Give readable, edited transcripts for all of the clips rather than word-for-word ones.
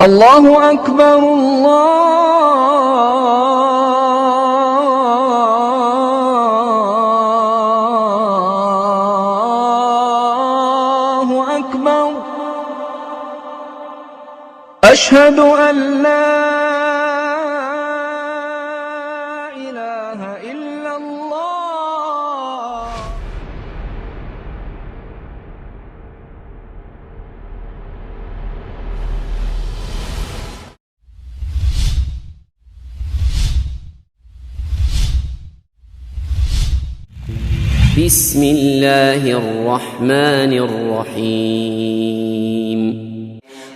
اللہ اکبر اللہ اکبر اشہد ان لا الہ الا اللہ. بسم اللہ الرحمن الرحیم.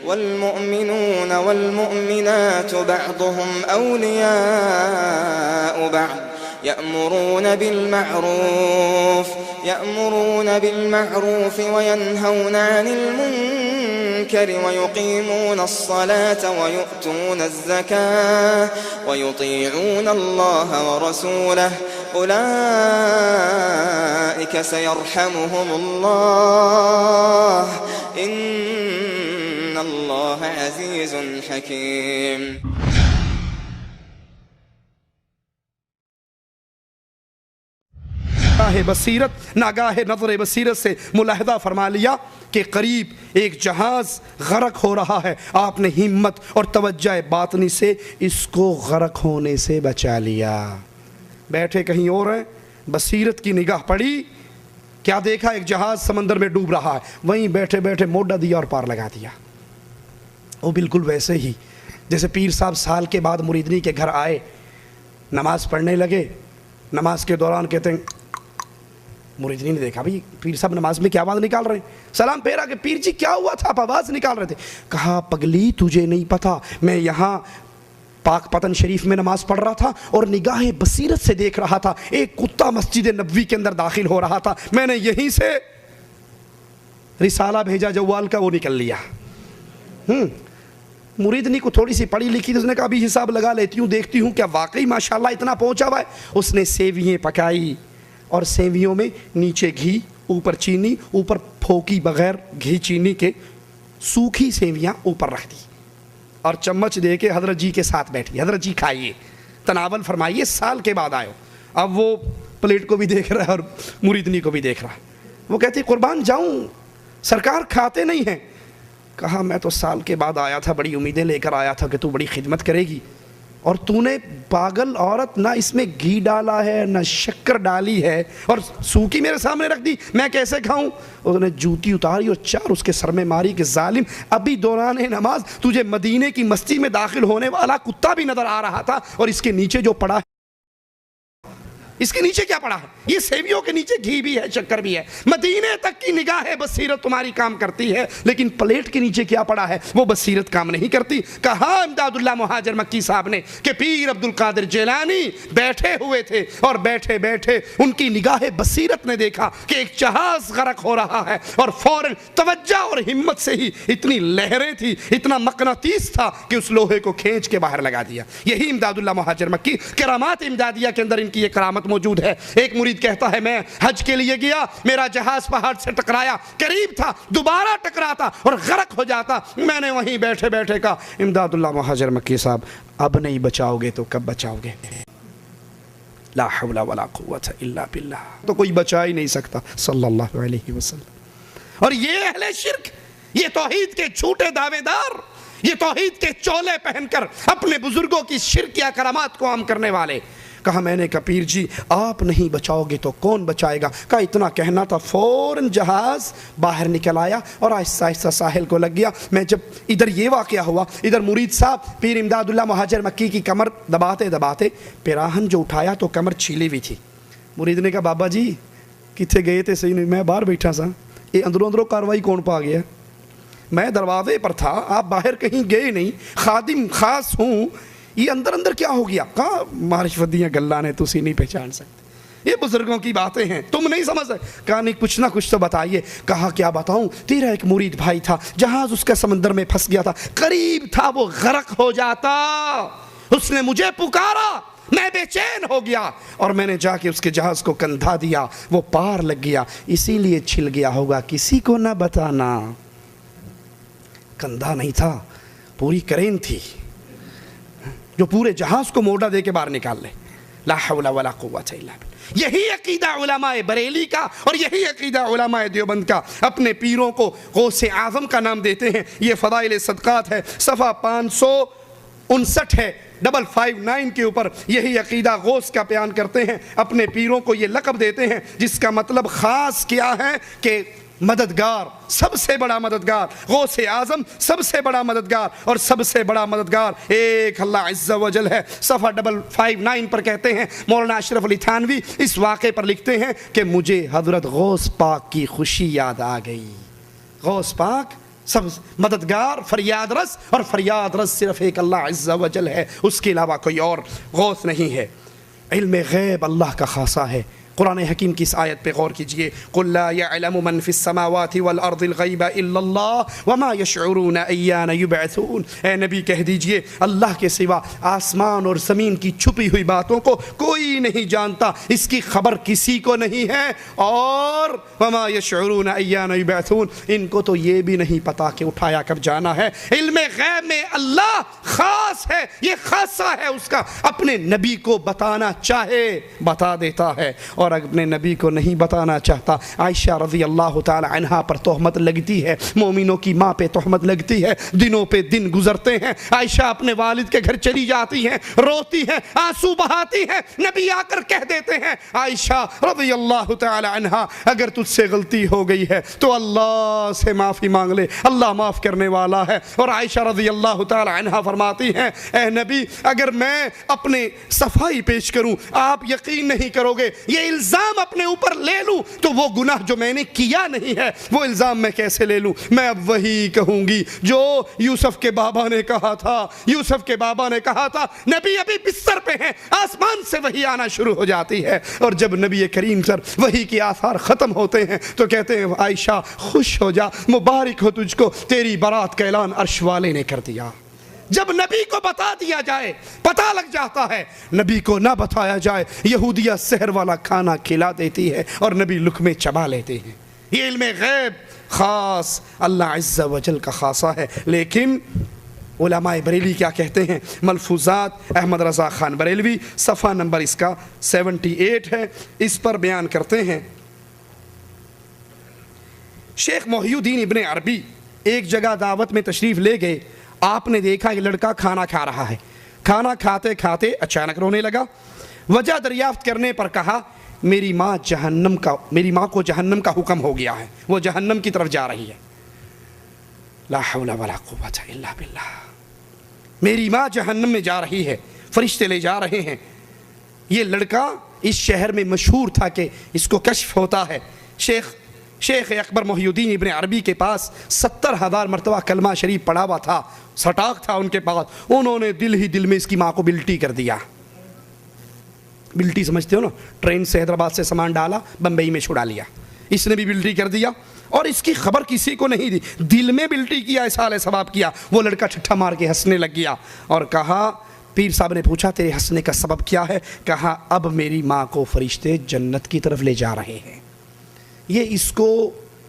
والمؤمنون والمؤمنات بعضهم أولياء بعض يأمرون بالمعروف وينهون عن المنكر ويقيمون الصلاة ويؤتون الزكاة ويطيعون الله ورسوله أولئك سيرحمهم الله إن الله عزيز حكيم. ناگاہ بصیرت ناگاہ نظر بصیرت سے ملاحظہ فرما لیا کہ قریب ایک جہاز غرق ہو رہا ہے. آپ نے ہمت اور توجہ باطنی سے اس کو غرق ہونے سے بچا لیا. بیٹھے کہیں اور ہیں, بصیرت کی نگاہ پڑی, کیا دیکھا؟ ایک جہاز سمندر میں ڈوب رہا ہے. وہیں بیٹھے بیٹھے موڈا دیا اور پار لگا دیا. وہ بالکل ویسے ہی جیسے پیر صاحب سال کے بعد مریدنی کے گھر آئے, نماز پڑھنے لگے. نماز کے دوران کہتے ہیں, مریدنی نے دیکھا بھئی پیر صاحب نماز میں کیا آواز نکال رہے ہیں. سلام پھیرا کہ پیر جی کیا ہوا تھا, آپ آواز نکال رہے تھے. کہا پگلی تجھے نہیں پتا, میں یہاں پاک پتن شریف میں نماز پڑھ رہا تھا اور نگاہ بصیرت سے دیکھ رہا تھا ایک کتا مسجد نبوی کے اندر داخل ہو رہا تھا. میں نے یہیں سے رسالہ بھیجا جوال کا, وہ نکل لیا. مریدنی کو تھوڑی سی پڑھی لکھی تو اس نے کہا ابھی حساب لگا لیتی ہوں, دیکھتی ہوں کیا واقعی ماشاءاللہ اتنا پہنچا ہوا ہے. اس نے سیوییں پکائی اور سیویوں میں نیچے گھی, اوپر چینی, اوپر پھوکی بغیر گھی چینی کے سوکھی سیویاں اوپر رکھ دی اور چمچ دے کے حضرت جی کے ساتھ بیٹھی. حضرت جی کھائیے, تناول فرمائیے, سال کے بعد آئے. اب وہ پلیٹ کو بھی دیکھ رہا ہے اور مریدنی کو بھی دیکھ رہا ہے. وہ کہتی قربان جاؤں سرکار کھاتے نہیں ہیں. کہا میں تو سال کے بعد آیا تھا, بڑی امیدیں لے کر آیا تھا کہ تو بڑی خدمت کرے گی, اور تو نے پاگل عورت نہ اس میں گھی ڈالا ہے نہ شکر ڈالی ہے اور سوکی میرے سامنے رکھ دی, میں کیسے کھاؤں؟ اس نے جوتی اتاری اور چار اس کے سر میں ماری کہ ظالم, ابھی دوران نماز تجھے مدینے کی مسجد میں داخل ہونے والا کتا بھی نظر آ رہا تھا, اور اس کے نیچے جو پڑا ہے, اس کے نیچے کیا پڑا ہے؟ یہ سیویوں کے نیچے گھی بھی ہے, شکر بھی ہے. مدینے تک کی نگاہ بصیرت تمہاری کام کرتی ہے, لیکن پلیٹ کے نیچے کیا پڑا ہے وہ بصیرت کام نہیں کرتی. کہا امداد اللہ مہاجر مکی صاحب نے کہ پیر عبد القادر جیلانی بیٹھے ہوئے تھے اور بیٹھے بیٹھے ان کی نگاہ بصیرت نے دیکھا کہ ایک جہاز غرق ہو رہا ہے, اور فوراً توجہ اور ہمت سے ہی اتنی لہریں تھی, اتنا مقناطیس تھا کہ اس لوہے کو کھینچ کے باہر لگا دیا. یہی امداد اللہ مہاجر مکی کرامات امدادیہ کے اندر ان کی یہ کرامت موجود ہے. ایک مرید کہتا ہے میں حج کے لیے گیا, میرا جہاز پہاڑ سے ٹکرایا, قریب تھا دوبارہ ٹکراتا اور غرق ہو جاتا. میں نے وہیں بیٹھے بیٹھے کہا امداد اللہ مہاجر مکی صاحب اب نہیں بچاؤ گے تو کب بچاؤ گے؟ لا حول ولا قوت الا باللہ. تو کوئی بچا ہی نہیں سکتا صلی اللہ علیہ وسلم. اور یہ اہل شرک, یہ توحید کے جھوٹے دعوے دار, یہ توحید کے چولے پہن کر اپنے بزرگوں کی شرکیہ کرامات کو عام کرنے والے. کہا میں نے کہا پیر جی آپ نہیں بچاؤ گے تو کون بچائے گا؟ کہا اتنا کہنا تھا, فوراً جہاز باہر نکل آیا اور آہستہ آہستہ ساحل کو لگ گیا. میں جب ادھر یہ واقعہ ہوا, ادھر مرید صاحب پیر امداد اللہ مہاجر مکی کی کمر دباتے دباتے پیراہن جو اٹھایا تو کمر چھیلی ہوئی تھی. مرید نے کہا بابا جی کتنے گئے تھے؟ صحیح نہیں, میں باہر بیٹھا سا, یہ اندروں کاروائی کون پا گیا؟ میں دروازے پر تھا, آپ باہر کہیں گئے نہیں, خادم خاص ہوں, یہ اندر اندر کیا ہو گیا؟ کہا معرفتیاں گلہ نے تسی نہیں پہچان سکتے, یہ بزرگوں کی باتیں ہیں, تم نہیں سمجھ سکتے. کہا نہیں کچھ نہ کچھ تو بتائیے. کہا کیا بتاؤں, تیرا ایک مرید بھائی تھا, جہاز اس کا سمندر میں پھنس گیا تھا, قریب تھا وہ غرق ہو جاتا, اس نے مجھے پکارا, میں بے چین ہو گیا اور میں نے جا کے اس کے جہاز کو کندھا دیا, وہ پار لگ گیا, اسی لیے چھل گیا ہوگا, کسی کو نہ بتانا. کندھا نہیں تھا, پوری کرین تھی جو پورے جہاز کو موڑا دے کے باہر نکال لے. لا حول ولا قوت الا باللہ. یہی عقیدہ علماء بریلی کا اور یہی عقیدہ علماء دیوبند کا. اپنے پیروں کو غوث اعظم کا نام دیتے ہیں. یہ فضائل صدقات ہے, صفحہ 559 ہے 559 کے اوپر یہی عقیدہ غوث کا بیان کرتے ہیں. اپنے پیروں کو یہ لقب دیتے ہیں جس کا مطلب خاص کیا ہے کہ مددگار, سب سے بڑا مددگار, غوث اعظم سب سے بڑا مددگار, اور سب سے بڑا مددگار ایک اللہ عز و جل ہے. صفحہ 559 پر کہتے ہیں مولانا اشرف علی تھانوی اس واقعے پر لکھتے ہیں کہ مجھے حضرت غوث پاک کی خوشی یاد آ گئی. غوث پاک سب مددگار, فریاد رس, اور فریاد رس صرف ایک اللہ عز و جل ہے, اس کے علاوہ کوئی اور غوث نہیں ہے. علم غیب اللہ کا خاصہ ہے. قرآن حکیم کی اس آیت پہ غور کیجئے. قل لا يعلم من في السماوات والارض الغیب الا اللہ وما يشعرون ایان یبعثون. اے نبی کہہ دیجئے اللہ کے سوا آسمان اور زمین کی چھپی ہوئی باتوں کو کوئی نہیں جانتا, اس کی خبر کسی کو نہیں ہے, اور وما يشعرون ایان یبعثون, ان کو تو یہ بھی نہیں پتا کہ اٹھایا کب جانا ہے. علم غیب میں اللہ خاص ہے, یہ خاصہ ہے اس کا. اپنے نبی کو بتانا چاہے بتا دیتا ہے, اور اپنے نبی کو نہیں بتانا چاہتا. عائشہ رضی اللہ تعالی عنہا پر تہمت لگتی ہے, مومنوں کی ماں پہ تہمت لگتی ہے, دنوں پہ دن گزرتے ہیں. عائشہ اپنے والد کے گھر چلی جاتی ہیں, روتی ہیں, آنسو بہاتی ہیں. نبی آ کر کہہ دیتے ہیں عائشہ رضی اللہ تعالی عنہا اگر تجھ سے غلطی ہو گئی ہے تو اللہ سے معافی مانگ لے, اللہ معاف کرنے والا ہے. اور عائشہ رضی اللہ تعالی عنہا فرماتی ہیں اے نبی اگر میں اپنے صفائی پیش کروں آپ یقین نہیں کرو گے, یہ الزام اپنے اوپر لے لوں تو وہ گناہ جو میں نے کیا نہیں ہے وہ الزام میں کیسے لے لوں. میں اب وہی کہوں گی جو یوسف کے بابا نے کہا تھا. یوسف کے بابا نے کہا تھا نبی ابھی بستر پہ ہیں, آسمان سے وحی آنا شروع ہو جاتی ہے, اور جب نبی کریم سر وحی کے آثار ختم ہوتے ہیں تو کہتے ہیں عائشہ خوش ہو جا, مبارک ہو تجھ کو, تیری برات کا اعلان عرش والے نے کر دیا. جب نبی کو بتا دیا جائے پتہ لگ جاتا ہے, نبی کو نہ بتایا جائے یہودیہ سحر والا کھانا کھلا دیتی ہے اور نبی لقمے چبا لیتے ہیں. یہ علم غیب خاص اللہ عز و جل کا خاصہ ہے. لیکن علماء بریلی کیا کہتے ہیں؟ ملفوظات احمد رضا خان بریلوی صفحہ نمبر اس کا 78 ہے, اس پر بیان کرتے ہیں شیخ محی الدین ابن عربی ایک جگہ دعوت میں تشریف لے گئے. آپ نے دیکھا کہ لڑکا کھانا کھا رہا ہے, کھانا کھاتے کھاتے اچانک رونے لگا. وجہ دریافت کرنے پر کہا میری ماں کو جہنم کا حکم ہو گیا ہے, وہ جہنم کی طرف جا رہی ہے. لا حول ولا قوت الا باللہ. میری ماں جہنم میں جا رہی ہے, فرشتے لے جا رہے ہیں. یہ لڑکا اس شہر میں مشہور تھا کہ اس کو کشف ہوتا ہے. شیخ اکبر محی الدین ابن عربی کے پاس 70,000 مرتبہ کلمہ شریف پڑھا ہوا تھا, سٹاک تھا ان کے پاس. انہوں نے دل ہی دل میں اس کی ماں کو بلٹی کر دیا. بلٹی سمجھتے ہو نا, ٹرین سے حیدرآباد سے سامان ڈالا بمبئی میں چھڑا لیا, اس نے بھی بلٹی کر دیا اور اس کی خبر کسی کو نہیں دی. دل میں بلٹی کیا, احسال ثواب کیا. وہ لڑکا ٹھٹھا مار کے ہنسنے لگ گیا اور کہا, پیر صاحب نے پوچھا تیرے ہنسنے کا سبب کیا ہے؟ کہا اب میری ماں کو فرشتے جنت کی طرف لے جا رہے ہیں. یہ اس کو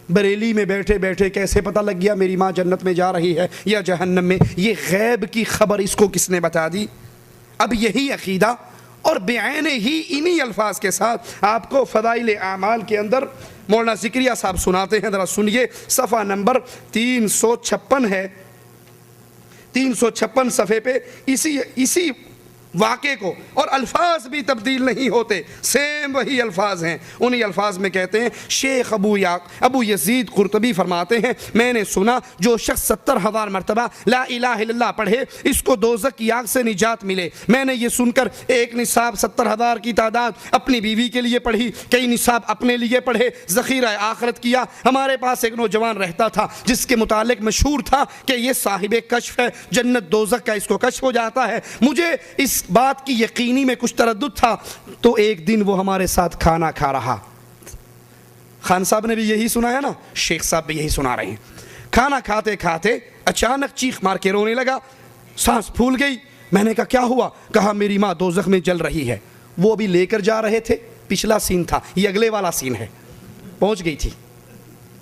بریلی میں بیٹھے بیٹھے کیسے پتہ لگ گیا میری ماں جنت میں جا رہی ہے یا جہنم میں؟ یہ غیب کی خبر اس کو کس نے بتا دی؟ اب یہی عقیدہ اور بعین ہی انہی الفاظ کے ساتھ آپ کو فضائل اعمال کے اندر مولانا ذکریہ صاحب سناتے ہیں. ذرا سنیے, صفحہ نمبر 356 ہے, 356 صفحے پہ اسی واقعے کو, اور الفاظ بھی تبدیل نہیں ہوتے, سیم وہی الفاظ ہیں. انہی الفاظ میں کہتے ہیں شیخ ابو یزید قرطبی فرماتے ہیں میں نے سنا جو شخص 70,000 مرتبہ لا الہ الا اللہ پڑھے اس کو دوزخ کی آگ سے نجات ملے. میں نے یہ سن کر ایک نصاب 70,000 کی تعداد اپنی بیوی کے لیے پڑھی, کئی نصاب اپنے لیے پڑھے, ذخیرہ آخرت کیا. ہمارے پاس ایک نوجوان رہتا تھا جس کے متعلق مشہور تھا کہ یہ صاحب کشف ہے, جنت دوزخ کا اس کو کشف ہو جاتا ہے. مجھے اس بات کی یقینی میں کچھ تردد تھا تو ایک دن وہ ہمارے ساتھ کھانا کھا رہا. خان صاحب نے بھی یہی سنا ہے نا, شیخ صاحب بھی یہی سنا رہے ہیں. کھانا کھاتے کھاتے اچانک چیخ مار کے رونے لگا, سانس پھول گئی. میں نے کہا کیا ہوا؟ کہا میری ماں دوزخ میں جل رہی ہے. وہ بھی لے کر جا رہے تھے, پچھلا سین تھا, یہ اگلے والا سین ہے. پہنچ گئی تھی.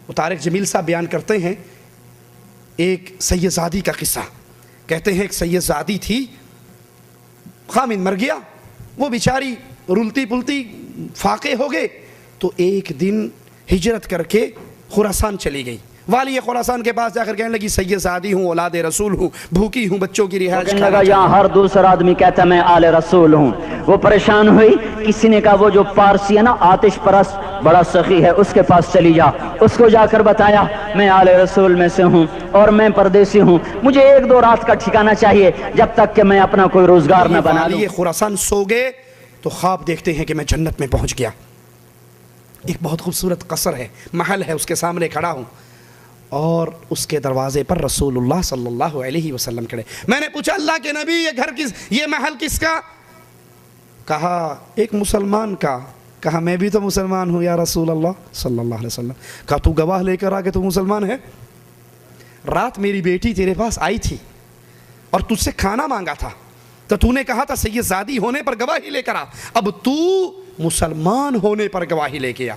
وہ طارق جمیل صاحب بیان کرتے ہیں ایک سید زادی کا قصہ. کہتے ہیں ایک سید زادی تھی، خامد مر گیا، وہ بیچاری رلتی پلتی فاقے ہو گئے، تو ایک دن ہجرت کر کے خراسان چلی گئی۔ والی خراسان کے پاس جا کر کہنے لگی سید زادی ہوں، اولاد رسول ہوں، بھوکی ہوں، بچوں کی رہائش کہنے لگا یہاں ہر دوسرا آدمی کہتا ہے میں آل رسول ہوں۔ وہ پریشان ہوئی، کسی نے کہا وہ جو پارسی ہے نا آتش پرست بڑا سخی ہے اس کے پاس چلی جا، اس کو جا کر بتایا میں آل رسول میں سے ہوں اور میں پردیسی ہوں، مجھے 1-2 رات کا ٹھکانہ چاہیے جب تک کہ میں اپنا کوئی روزگار نہ بنا لوں۔ والی خراسان سو گئے تو خواب دیکھتے ہیں کہ میں جنت میں پہنچ گیا، ایک بہت خوبصورت قصر ہے، محل ہے، اس کے سامنے کھڑا ہوں اور اس کے دروازے پر رسول اللہ صلی اللہ علیہ وسلم کھڑے۔ میں نے پوچھا اللہ کے نبی یہ گھر کس، یہ محل کس کا؟ کہا ایک مسلمان کا۔ کہا میں بھی تو مسلمان ہوں یا رسول اللہ صلی اللہ علیہ وسلم۔ کہا تو گواہ لے کر آ کہ تو مسلمان ہے؟ رات میری بیٹی تیرے پاس آئی تھی اور تجھ سے کھانا مانگا تھا تو نے کہا تھا سید زادی ہونے پر گواہی لے کر آ، اب تو مسلمان ہونے پر گواہی لے کے آ۔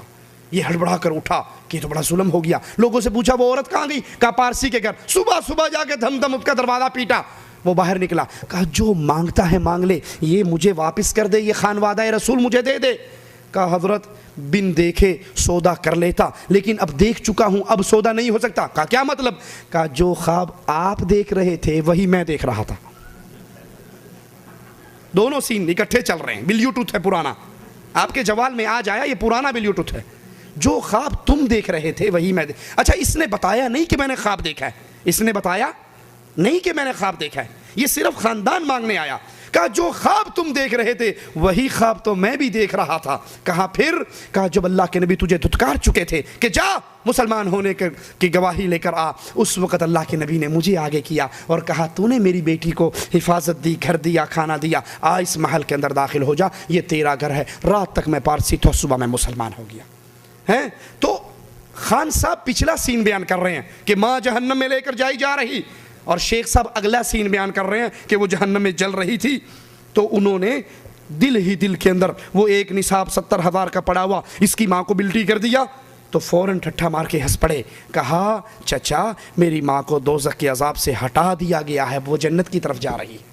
یہ ہڑبڑا کر اٹھا کہ یہ تو بڑا ظلم ہو گیا۔ لوگوں سے پوچھا وہ عورت کہاں گئی؟ کہا پارسی کے گھر۔ صبح صبح جا کے دھم دھم اس کا دروازہ پیٹا، وہ باہر نکلا۔ کہا جو مانگتا ہے مانگ لے، یہ مجھے واپس کر دے، یہ خانوادہ رسول مجھے دے دے۔ کہا حضرت بن دیکھے سودا کر لیتا، لیکن اب دیکھ چکا ہوں، اب سودا نہیں ہو سکتا۔ کہا کیا مطلب؟ کہا جو خواب آپ دیکھ رہے تھے وہی میں دیکھ رہا تھا۔ دونوں سین اکٹھے چل رہے ہیں، بلیوٹوتھ ہے پرانا، آپ کے جوال میں آج آیا، یہ پرانا بلیوٹوتھ ہے۔ جو خواب تم دیکھ رہے تھے وہی میں اچھا اس نے بتایا نہیں کہ میں نے خواب دیکھا ہے، اس نے بتایا نہیں کہ میں نے خواب دیکھا ہے، یہ صرف خاندان مانگنے آیا۔ کہا جو خواب تم دیکھ رہے تھے وہی خواب تو میں بھی دیکھ رہا تھا۔ کہا پھر؟ کہا جب اللہ کے نبی تجھے دھتکار چکے تھے کہ جا مسلمان ہونے کی گواہی لے کر آ، اس وقت اللہ کے نبی نے مجھے آگے کیا اور کہا تو نے میری بیٹی کو حفاظت دی، گھر دیا، کھانا دیا، آ اس محل کے اندر داخل ہو جا، یہ تیرا گھر ہے۔ رات تک میں پارسی تھا، صبح میں مسلمان ہو گیا ہے۔ تو خان صاحب پچھلا سین بیان کر رہے ہیں کہ ماں جہنم میں لے کر جائی جا رہی، اور شیخ صاحب اگلا سین بیان کر رہے ہیں کہ وہ جہنم میں جل رہی تھی۔ تو انہوں نے دل ہی دل کے اندر وہ ایک نصاب 70,000 کا پڑا ہوا اس کی ماں کو بلٹی کر دیا، تو فوراً ٹھٹھا مار کے ہنس پڑے۔ کہا چچا میری ماں کو دوزخ کے عذاب سے ہٹا دیا گیا ہے، وہ جنت کی طرف جا رہی ہے۔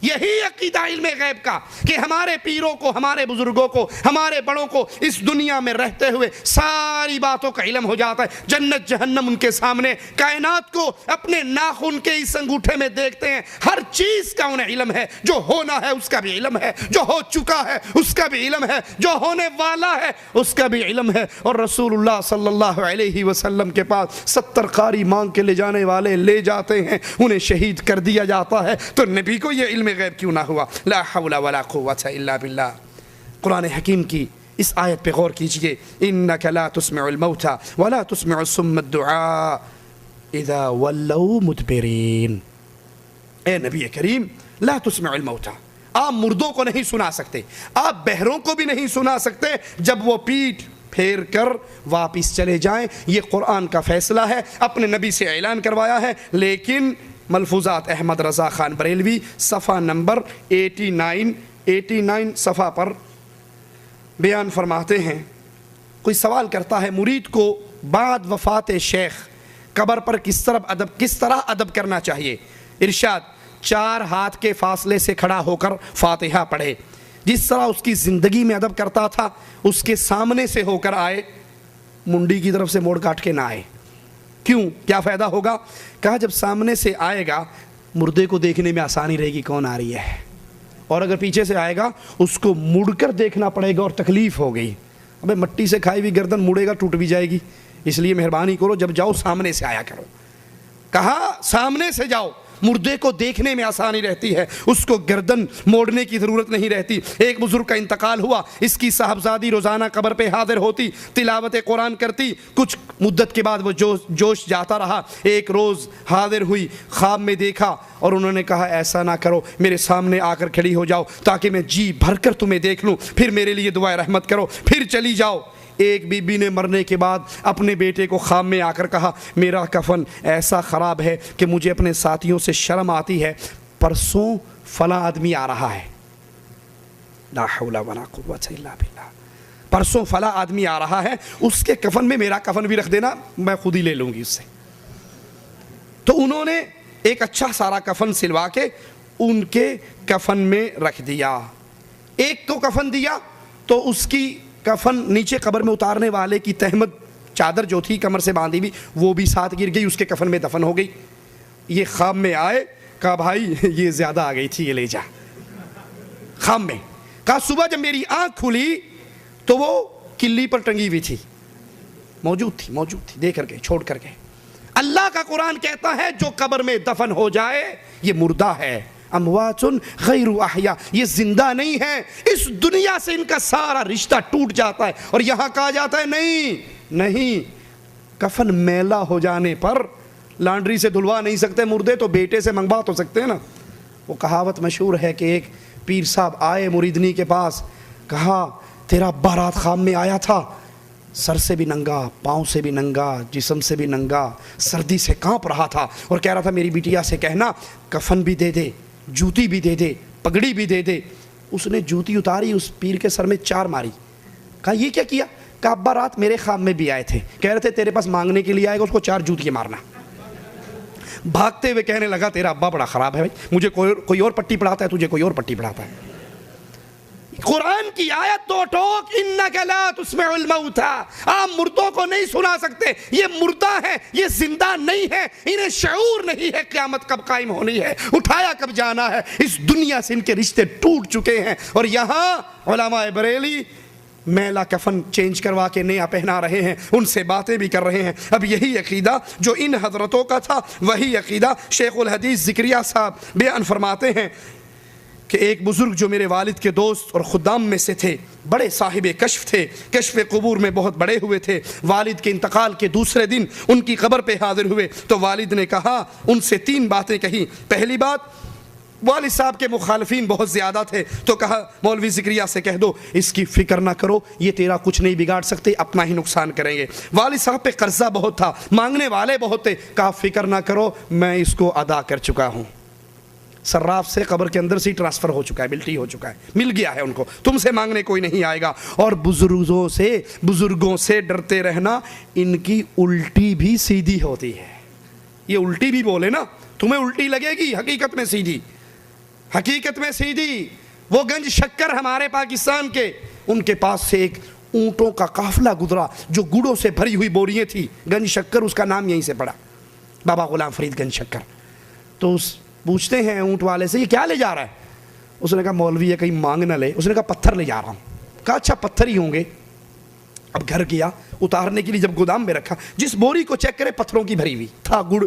یہی عقیدہ علم غیب کا کہ ہمارے پیروں کو، ہمارے بزرگوں کو، ہمارے بڑوں کو اس دنیا میں رہتے ہوئے ساری باتوں کا علم ہو جاتا ہے۔ جنت جہنم ان کے سامنے، کائنات کو اپنے ناخن کے اس انگوٹھے میں دیکھتے ہیں، ہر چیز کا انہیں علم ہے، جو ہونا ہے اس کا بھی علم ہے، جو ہو چکا ہے اس کا بھی علم ہے، جو ہونے والا ہے اس کا بھی علم ہے۔ اور رسول اللہ صلی اللہ علیہ وسلم کے پاس 70 قاری مانگ کے لے جانے والے لے جاتے ہیں، انہیں شہید کر دیا جاتا ہے، تو نبی کو یہ علم غیب کیوں نہ ہوا؟ لا حول ولا قوت الا باللہ۔ قرآن حکیم کی اس آیت پہ غور کیجئے، انک لا تسمع الموتى ولا تسمع الصم الدعاء اذا ولوا مدبرین۔ اے نبی کریم لا تسمع الموتى، آپ مردوں کو نہیں سنا سکتے، آپ بہروں کو بھی نہیں سنا سکتے جب وہ پیٹھ پھیر کر واپس چلے جائیں۔ یہ قرآن کا فیصلہ ہے، اپنے نبی سے اعلان کروایا ہے۔ لیکن ملفوظات احمد رضا خان بریلوی صفحہ نمبر 89 صفحہ پر بیان فرماتے ہیں، کوئی سوال کرتا ہے مرید کو بعد وفات شیخ قبر پر کس طرح ادب کرنا چاہیے؟ ارشاد 4 ہاتھ کے فاصلے سے کھڑا ہو کر فاتحہ پڑھے، جس طرح اس کی زندگی میں ادب کرتا تھا اس کے سامنے سے ہو کر آئے، منڈی کی طرف سے موڑ کاٹ کے نہ آئے۔ کیوں؟ کیا فائدہ ہوگا؟ کہا جب سامنے سے آئے گا مردے کو دیکھنے میں آسانی رہے گی کون آ رہی ہے، اور اگر پیچھے سے آئے گا اس کو مڑ کر دیکھنا پڑے گا اور تکلیف ہو گئی۔ ابے مٹی سے کھائی ہوئی گردن مڑے گا ٹوٹ بھی جائے گی، اس لیے مہربانی کرو جب جاؤ سامنے سے آیا کرو۔ کہا سامنے سے جاؤ، مردے کو دیکھنے میں آسانی رہتی ہے، اس کو گردن موڑنے کی ضرورت نہیں رہتی۔ ایک بزرگ کا انتقال ہوا، اس کی صاحبزادی روزانہ قبر پہ حاضر ہوتی، تلاوت قرآن کرتی، کچھ مدت کے بعد وہ جوش جاتا رہا۔ ایک روز حاضر ہوئی، خواب میں دیکھا اور انہوں نے کہا ایسا نہ کرو، میرے سامنے آ کر کھڑی ہو جاؤ تاکہ میں جی بھر کر تمہیں دیکھ لوں، پھر میرے لیے دعائے رحمت کرو، پھر چلی جاؤ۔ ایک بی بی نے مرنے کے بعد اپنے بیٹے کو خواب میں آ کر کہا میرا کفن ایسا خراب ہے کہ مجھے اپنے ساتھیوں سے شرم آتی ہے، پرسوں فلاں آدمی آ رہا ہے، لا حول ولا قوت الا باللہ، پرسوں فلاں آدمی آ رہا ہے، اس کے کفن میں میرا کفن بھی رکھ دینا، میں خود ہی لے لوں گی اس سے۔ تو انہوں نے ایک اچھا سارا کفن سلوا کے ان کے کفن میں رکھ دیا. ایک کو کفن دیا تو اس کی کفن نیچے قبر میں اتارنے والے کی تہمت چادر جو تھی کمر سے باندھی ہوئی وہ بھی ساتھ گر گئی, اس کے کفن میں دفن ہو گئی. یہ خواب میں آئے, کہا بھائی یہ زیادہ آ گئی تھی, یہ لے جا. خواب میں کہا صبح جب میری آنکھ کھلی تو وہ کلی پر ٹنگی ہوئی تھی, موجود تھی, دے کر کے چھوڑ کر کے. اللہ کا قرآن کہتا ہے جو قبر میں دفن ہو جائے یہ مردہ ہے, اموات غیر احیاء, یہ زندہ نہیں ہے, اس دنیا سے ان کا سارا رشتہ ٹوٹ جاتا ہے. اور یہاں کہا جاتا ہے نہیں, کفن میلا ہو جانے پر لانڈری سے دھلوا نہیں سکتے مردے, تو بیٹے سے منگوا تو سکتے ہیں نا. وہ کہاوت مشہور ہے کہ ایک پیر صاحب آئے مریدنی کے پاس, کہا تیرا ابا رات خواب میں آیا تھا, سر سے بھی ننگا, پاؤں سے بھی ننگا, جسم سے بھی ننگا, سردی سے کانپ رہا تھا, اور کہہ رہا تھا میری بیٹیا سے کہنا کفن بھی دے دے, جوتی بھی دے دے, پگڑی بھی دے دے. اس نے جوتی اتاری, اس پیر کے سر میں 4 ماری. کہا یہ کیا کیا؟ کہا ابا رات میرے خواب میں بھی آئے تھے, کہہ رہے تھے تیرے پاس مانگنے کے لیے آئے گا, اس کو 4 جوتی مارنا. بھاگتے ہوئے کہنے لگا تیرا ابا بڑا خراب ہے بھائی, مجھے کوئی اور پٹی پڑھاتا ہے, تجھے کوئی اور پٹی پڑھاتا ہے. قرآن کی آیت دو ٹوک, انک لا تسمع الموتى, آپ مردوں کو نہیں سنا سکتے, یہ مردہ ہے, یہ زندہ نہیں ہے, انہیں شعور نہیں ہے قیامت کب قائم ہونی ہے, اٹھایا کب جانا ہے. اس دنیا سے ان کے رشتے ٹوٹ چکے ہیں. اور یہاں علماء بریلی میلا کفن چینج کروا کے نیا پہنا رہے ہیں, ان سے باتیں بھی کر رہے ہیں. اب یہی عقیدہ جو ان حضرتوں کا تھا, وہی عقیدہ شیخ الحدیث ذکریہ صاحب بیان فرماتے ہیں کہ ایک بزرگ جو میرے والد کے دوست اور خدام میں سے تھے, بڑے صاحب کشف تھے, کشف قبور میں بہت بڑے ہوئے تھے. والد کے انتقال کے دوسرے دن ان کی قبر پہ حاضر ہوئے تو والد نے کہا, ان سے 3 باتیں کہیں. پہلی بات, والد صاحب کے مخالفین بہت زیادہ تھے, تو کہا مولوی ذکریہ سے کہہ دو اس کی فکر نہ کرو, یہ تیرا کچھ نہیں بگاڑ سکتے, اپنا ہی نقصان کریں گے. والد صاحب پہ قرضہ بہت تھا, مانگنے والے بہت تھے, کہا فکر نہ کرو میں اس کو ادا کر چکا ہوں. صراف سے قبر کے اندر سے ٹرانسفر ہو چکا ہے, ملٹی ہو چکا ہے, مل گیا ہے ان کو, تم سے مانگنے کوئی نہیں آئے گا. اور بزرگوں سے ڈرتے رہنا, ان کی الٹی بھی سیدھی ہوتی ہے. یہ الٹی بھی بولے نا, تمہیں الٹی لگے گی, حقیقت میں سیدھی. وہ گنج شکر ہمارے پاکستان کے, ان کے پاس سے ایک اونٹوں کا قافلہ گزرا جو گڑوں سے بھری ہوئی بوریاں تھی. گنج شکر اس کا نام یہیں سے پڑا, بابا غلام فرید گنج شکر. تو پوچھتے ہیں اونٹ والے سے یہ کیا لے جا رہا ہے؟ اس نے کہا مولوی یہ کہیں مانگ نہ لے. اس نے کہا پتھر لے جا رہا ہوں. کہا اچھا پتھر ہی ہوں گے. اب گھر گیا, اتارنے کے لیے جب گودام میں رکھا, جس بوری کو چیک کرے پتھروں کی بھری ہوئی تھا گڑ.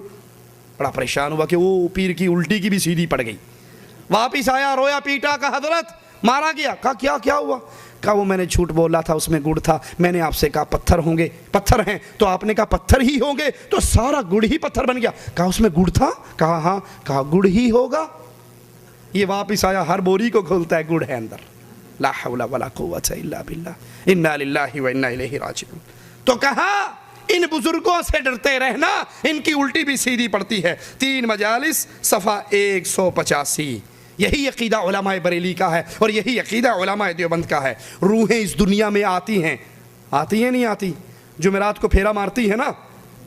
بڑا پریشان ہوا کہ وہ پیر کی الٹی کی بھی سیدھی پڑ گئی. واپس آیا, رویا پیٹا, کہا حضرت مارا گیا. کہا کیا ہوا؟ کہا وہ میں نے جھوٹ بولا تھا, اس میں گڑ تھا, میں نے آپ سے کہا پتھر ہوں گے, پتھر ہیں, تو آپ نے کہا پتھر ہی ہوں گے, تو سارا گڑ ہی پتھر بن گیا. کہا اس میں گڑ تھا؟ کہا ہاں. کہا گڑ ہی ہوگا. یہ واپس آیا, ہر بوری کو کھولتا ہے, گڑ ہے اندر. لا حول ولا قوت الا باللہ, انا للہ و انا الیہ راجعون. تو کہا ان بزرگوں سے ڈرتے رہنا, ان کی الٹی بھی سیدھی پڑتی ہے. 3 مجالس صفحہ 185. یہی عقیدہ علماء بریلی کا ہے, اور یہی عقیدہ علماء دیوبند کا ہے. روحیں اس دنیا میں آتی ہیں نہیں آتی, جمعرات کو پھیرا مارتی ہے نا.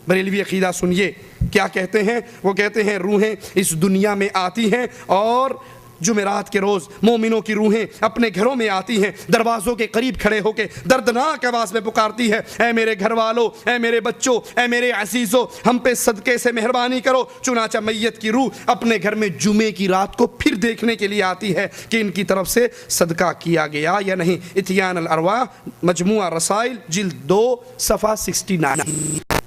بریلوی عقیدہ سنیے کیا کہتے ہیں. وہ کہتے ہیں روحیں اس دنیا میں آتی ہیں, اور جمعرات کے روز مومنوں کی روحیں اپنے گھروں میں آتی ہیں, دروازوں کے قریب کھڑے ہو کے دردناک آواز میں پکارتی ہے, اے میرے گھر والوں, اے میرے بچوں, اے میرے عزیزوں, ہم پہ صدقے سے مہربانی کرو. چنانچہ میت کی روح اپنے گھر میں جمعے کی رات کو پھر دیکھنے کے لیے آتی ہے کہ ان کی طرف سے صدقہ کیا گیا یا نہیں. اتیان الارواح, مجموعہ رسائل, جلد 2 صفحہ 69.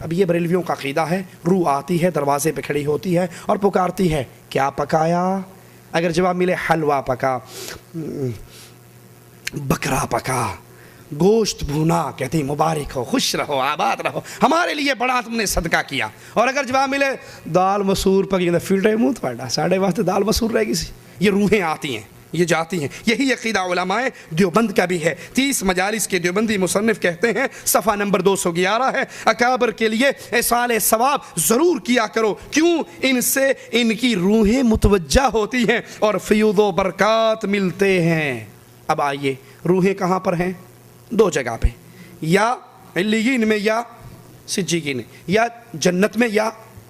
اب یہ بریلویوں کا عقیدہ ہے. روح آتی ہے, دروازے پہ کھڑی ہوتی ہے اور پکارتی ہے, کیا پکایا؟ اگر جواب ملے حلوہ پکا, بکرا پکا, گوشت بھونا, کہتی مبارک ہو, خوش رہو, آباد رہو, ہمارے لیے بڑا تم نے صدقہ کیا. اور اگر جواب ملے دال مسور پکی, فلٹے منہ پڑا, ساڑھے واسطے دال مسور رہے گی سی. یہ روحیں آتی ہیں, یہ جاتی ہیں. یہی عقیدہ علماء دیوبند کا بھی ہے. 30 مجالس کے دیوبندی مصنف کہتے ہیں, صفحہ نمبر 211 ہے, اکابر کے لیے ایصال ثواب ضرور کیا کرو, کیوں؟ ان سے ان کی روحیں متوجہ ہوتی ہیں اور فیوض و برکات ملتے ہیں. اب آئیے, روحیں کہاں پر ہیں؟ 2 جگہ پہ, یا علیین میں یا سجیین, یا جنت میں یا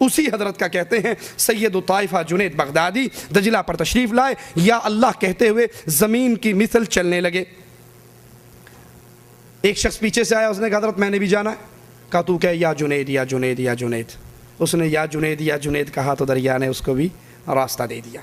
اسی حضرت کا کہتے ہیں سید الطائفہ جنید بغدادی دجلہ پر تشریف لائے، یا اللہ کہتے ہوئے زمین کی مثل چلنے لگے۔ ایک شخص پیچھے سے آیا، اس نے کہا حضرت میں نے بھی جانا ہے۔ کہا تو کہ یا جنید یا جنید یا جنید۔ اس نے یا جنید یا جنید کہا تو دریا نے اس کو بھی راستہ دے دیا۔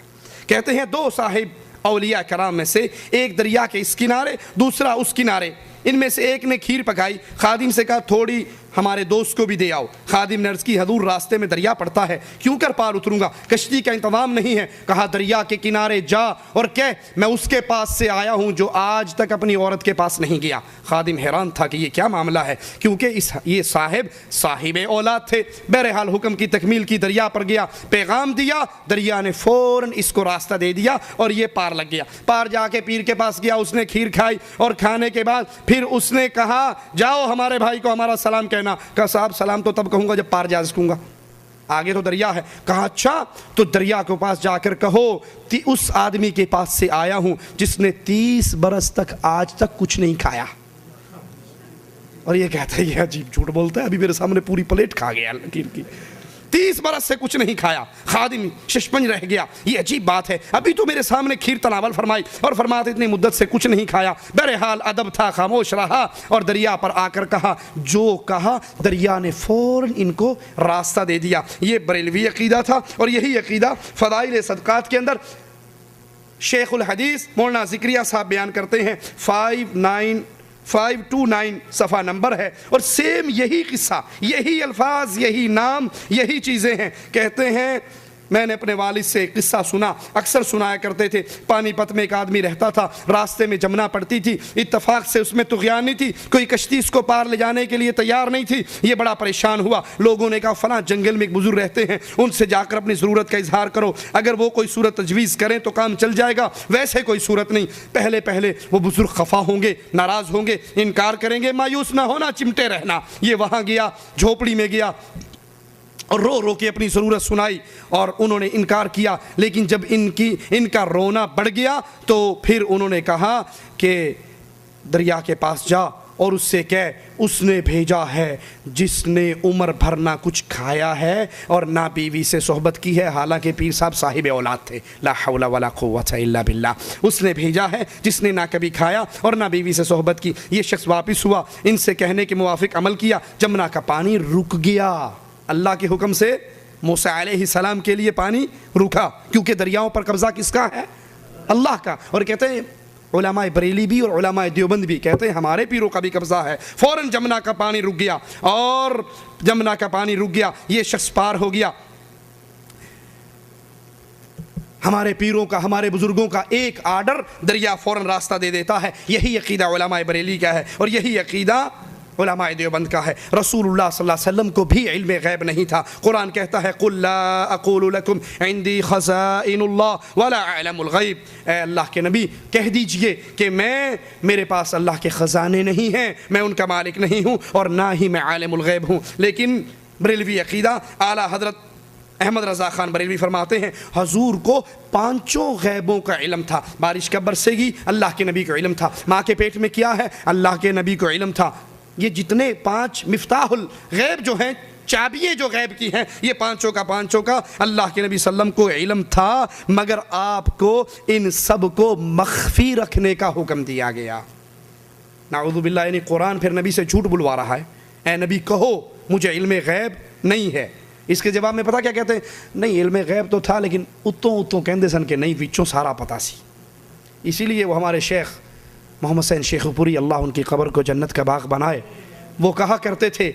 کہتے ہیں دو صاحب اولیاء کرام میں سے ایک دریا کے اس کنارے، دوسرا اس کنارے، ان میں سے ایک نے کھیر پکائی، خادم سے کہا تھوڑی ہمارے دوست کو بھی دے آؤ۔ خادم نے عرض کی حضور راستے میں دریا پڑتا ہے، کیوں کر پار اتروں گا، کشتی کا انتظام نہیں ہے۔ کہا دریا کے کنارے جا اور کہہ میں اس کے پاس سے آیا ہوں جو آج تک اپنی عورت کے پاس نہیں گیا۔ خادم حیران تھا کہ یہ کیا معاملہ ہے، کیونکہ یہ صاحب اولاد تھے۔ بہرحال حکم کی تکمیل کی، دریا پر گیا، پیغام دیا، دریا نے فوراً اس کو راستہ دے دیا اور یہ پار لگ گیا۔ پار جا کے پیر کے پاس گیا، اس نے کھیر کھائی اور کھانے کے بعد پھر اس نے کہا جاؤ ہمارے بھائی کو ہمارا سلام کہنا۔ کہا صاحب سلام تو تب کہوں گا جب پار جا سکوں گا، آگے تو دریا ہے۔ کہا اچھا تو دریا کے پاس جا کر کہو اس آدمی کے پاس سے آیا ہوں جس نے 30 برس تک آج تک کچھ نہیں کھایا۔ اور یہ کہتا ہے یہ عجیب جھوٹ بولتا ہے، ابھی میرے سامنے پوری پلیٹ کھا گیا لکیر کی، 30 برس سے کچھ نہیں کھایا۔ خادم ششپنج رہ گیا، یہ عجیب بات ہے، ابھی تو میرے سامنے کھیر تناول فرمائی اور فرماتے اتنی مدت سے کچھ نہیں کھایا۔ بہرحال ادب تھا، خاموش رہا اور دریا پر آ کر کہا جو کہا، دریا نے فوراً ان کو راستہ دے دیا۔ یہ بریلوی عقیدہ تھا اور یہی عقیدہ فضائل صدقات کے اندر شیخ الحدیث مولانا ذکریہ صاحب بیان کرتے ہیں، 529 صفحہ نمبر ہے، اور سیم یہی قصہ، یہی الفاظ، یہی نام، یہی چیزیں ہیں۔ کہتے ہیں میں نے اپنے والد سے ایک قصہ سنا، اکثر سنایا کرتے تھے۔ پانی پت میں ایک آدمی رہتا تھا، راستے میں جمنا پڑتی تھی، اتفاق سے اس میں طغیانی تھی، کوئی کشتی اس کو پار لے جانے کے لیے تیار نہیں تھی۔ یہ بڑا پریشان ہوا، لوگوں نے کہا فلاں جنگل میں ایک بزرگ رہتے ہیں، ان سے جا کر اپنی ضرورت کا اظہار کرو، اگر وہ کوئی صورت تجویز کریں تو کام چل جائے گا، ویسے کوئی صورت نہیں۔ پہلے وہ بزرگ خفا ہوں گے، ناراض ہوں گے، انکار کریں گے، مایوس نہ ہونا، چمٹے رہنا۔ یہ وہاں گیا، جھوپڑی میں گیا اور رو رو کے اپنی ضرورت سنائی اور انہوں نے انکار کیا، لیکن جب ان کا رونا بڑھ گیا تو پھر انہوں نے کہا کہ دریا کے پاس جا اور اس سے کہہ اس نے بھیجا ہے جس نے عمر بھر نہ کچھ کھایا ہے اور نہ بیوی سے صحبت کی ہے، حالانکہ پیر صاحب صاحب اولاد تھے، لا حول ولا قوت الا باللہ۔ اس نے بھیجا ہے جس نے نہ کبھی کھایا اور نہ بیوی سے صحبت کی۔ یہ شخص واپس ہوا، ان سے کہنے کے موافق عمل کیا، جمنا کا پانی رک گیا، اللہ کے حکم سے موسیٰ علیہ السلام کے لیے پانی رکا، کیونکہ دریاؤں پر قبضہ کس کا ہے؟ اللہ کا۔ اور کہتے ہیں علماء بریلی بھی اور علماء دیوبند بھی کہتے ہیں ہمارے پیروں کا بھی قبضہ ہے۔ فوراً جمنا کا پانی رک گیا اور جمنا کا پانی رک گیا، یہ شخص پار ہو گیا۔ ہمارے پیروں کا، ہمارے بزرگوں کا ایک آرڈر، دریا فوراً راستہ دے دیتا ہے۔ یہی عقیدہ علماء بریلی کا ہے اور یہی عقیدہ علماء دیوبند کا ہے۔ رسول اللہ صلی اللہ علیہ وسلم کو بھی علم غیب نہیں تھا۔ قرآن کہتا ہے قُلْ لَا أَقُولُ لَكُمْ عِنْدِي خَزَائِنُ اللَّهِ وَلَا أَعْلَمُ الْغَيْبِ، اے اللہ کے نبی کہہ دیجئے کہ میرے پاس اللہ کے خزانے نہیں ہیں، میں ان کا مالک نہیں ہوں اور نہ ہی میں عالم الغیب ہوں۔ لیکن بریلوی عقیدہ اعلیٰ حضرت احمد رضا خان بریلوی فرماتے ہیں حضور کو 5 غیبوں کا علم تھا، بارش کب برسے گی اللہ کے نبی کو علم تھا، ماں کے پیٹ میں کیا ہے اللہ کے نبی کو علم تھا۔ یہ جتنے 5 مفتاح الغیب جو ہیں، چابیاں جو غیب کی ہیں، یہ 5 کا اللہ کے نبی صلی اللہ علیہ وسلم کو علم تھا، مگر آپ کو ان سب کو مخفی رکھنے کا حکم دیا گیا۔ نعوذ باللہ، یعنی قرآن پھر نبی سے جھوٹ بلوا رہا ہے، اے نبی کہو مجھے علم غیب نہیں ہے۔ اس کے جواب میں پتہ کیا کہتے ہیں؟ نہیں علم غیب تو تھا لیکن اتوں کہندے سن کہ نہیں وچوں سارا پتہ سی۔ اسی لیے وہ ہمارے شیخ محمد حسین شیخ پوری اللہ ان کی قبر کو جنت کا باغ بنائے، وہ کہا کرتے تھے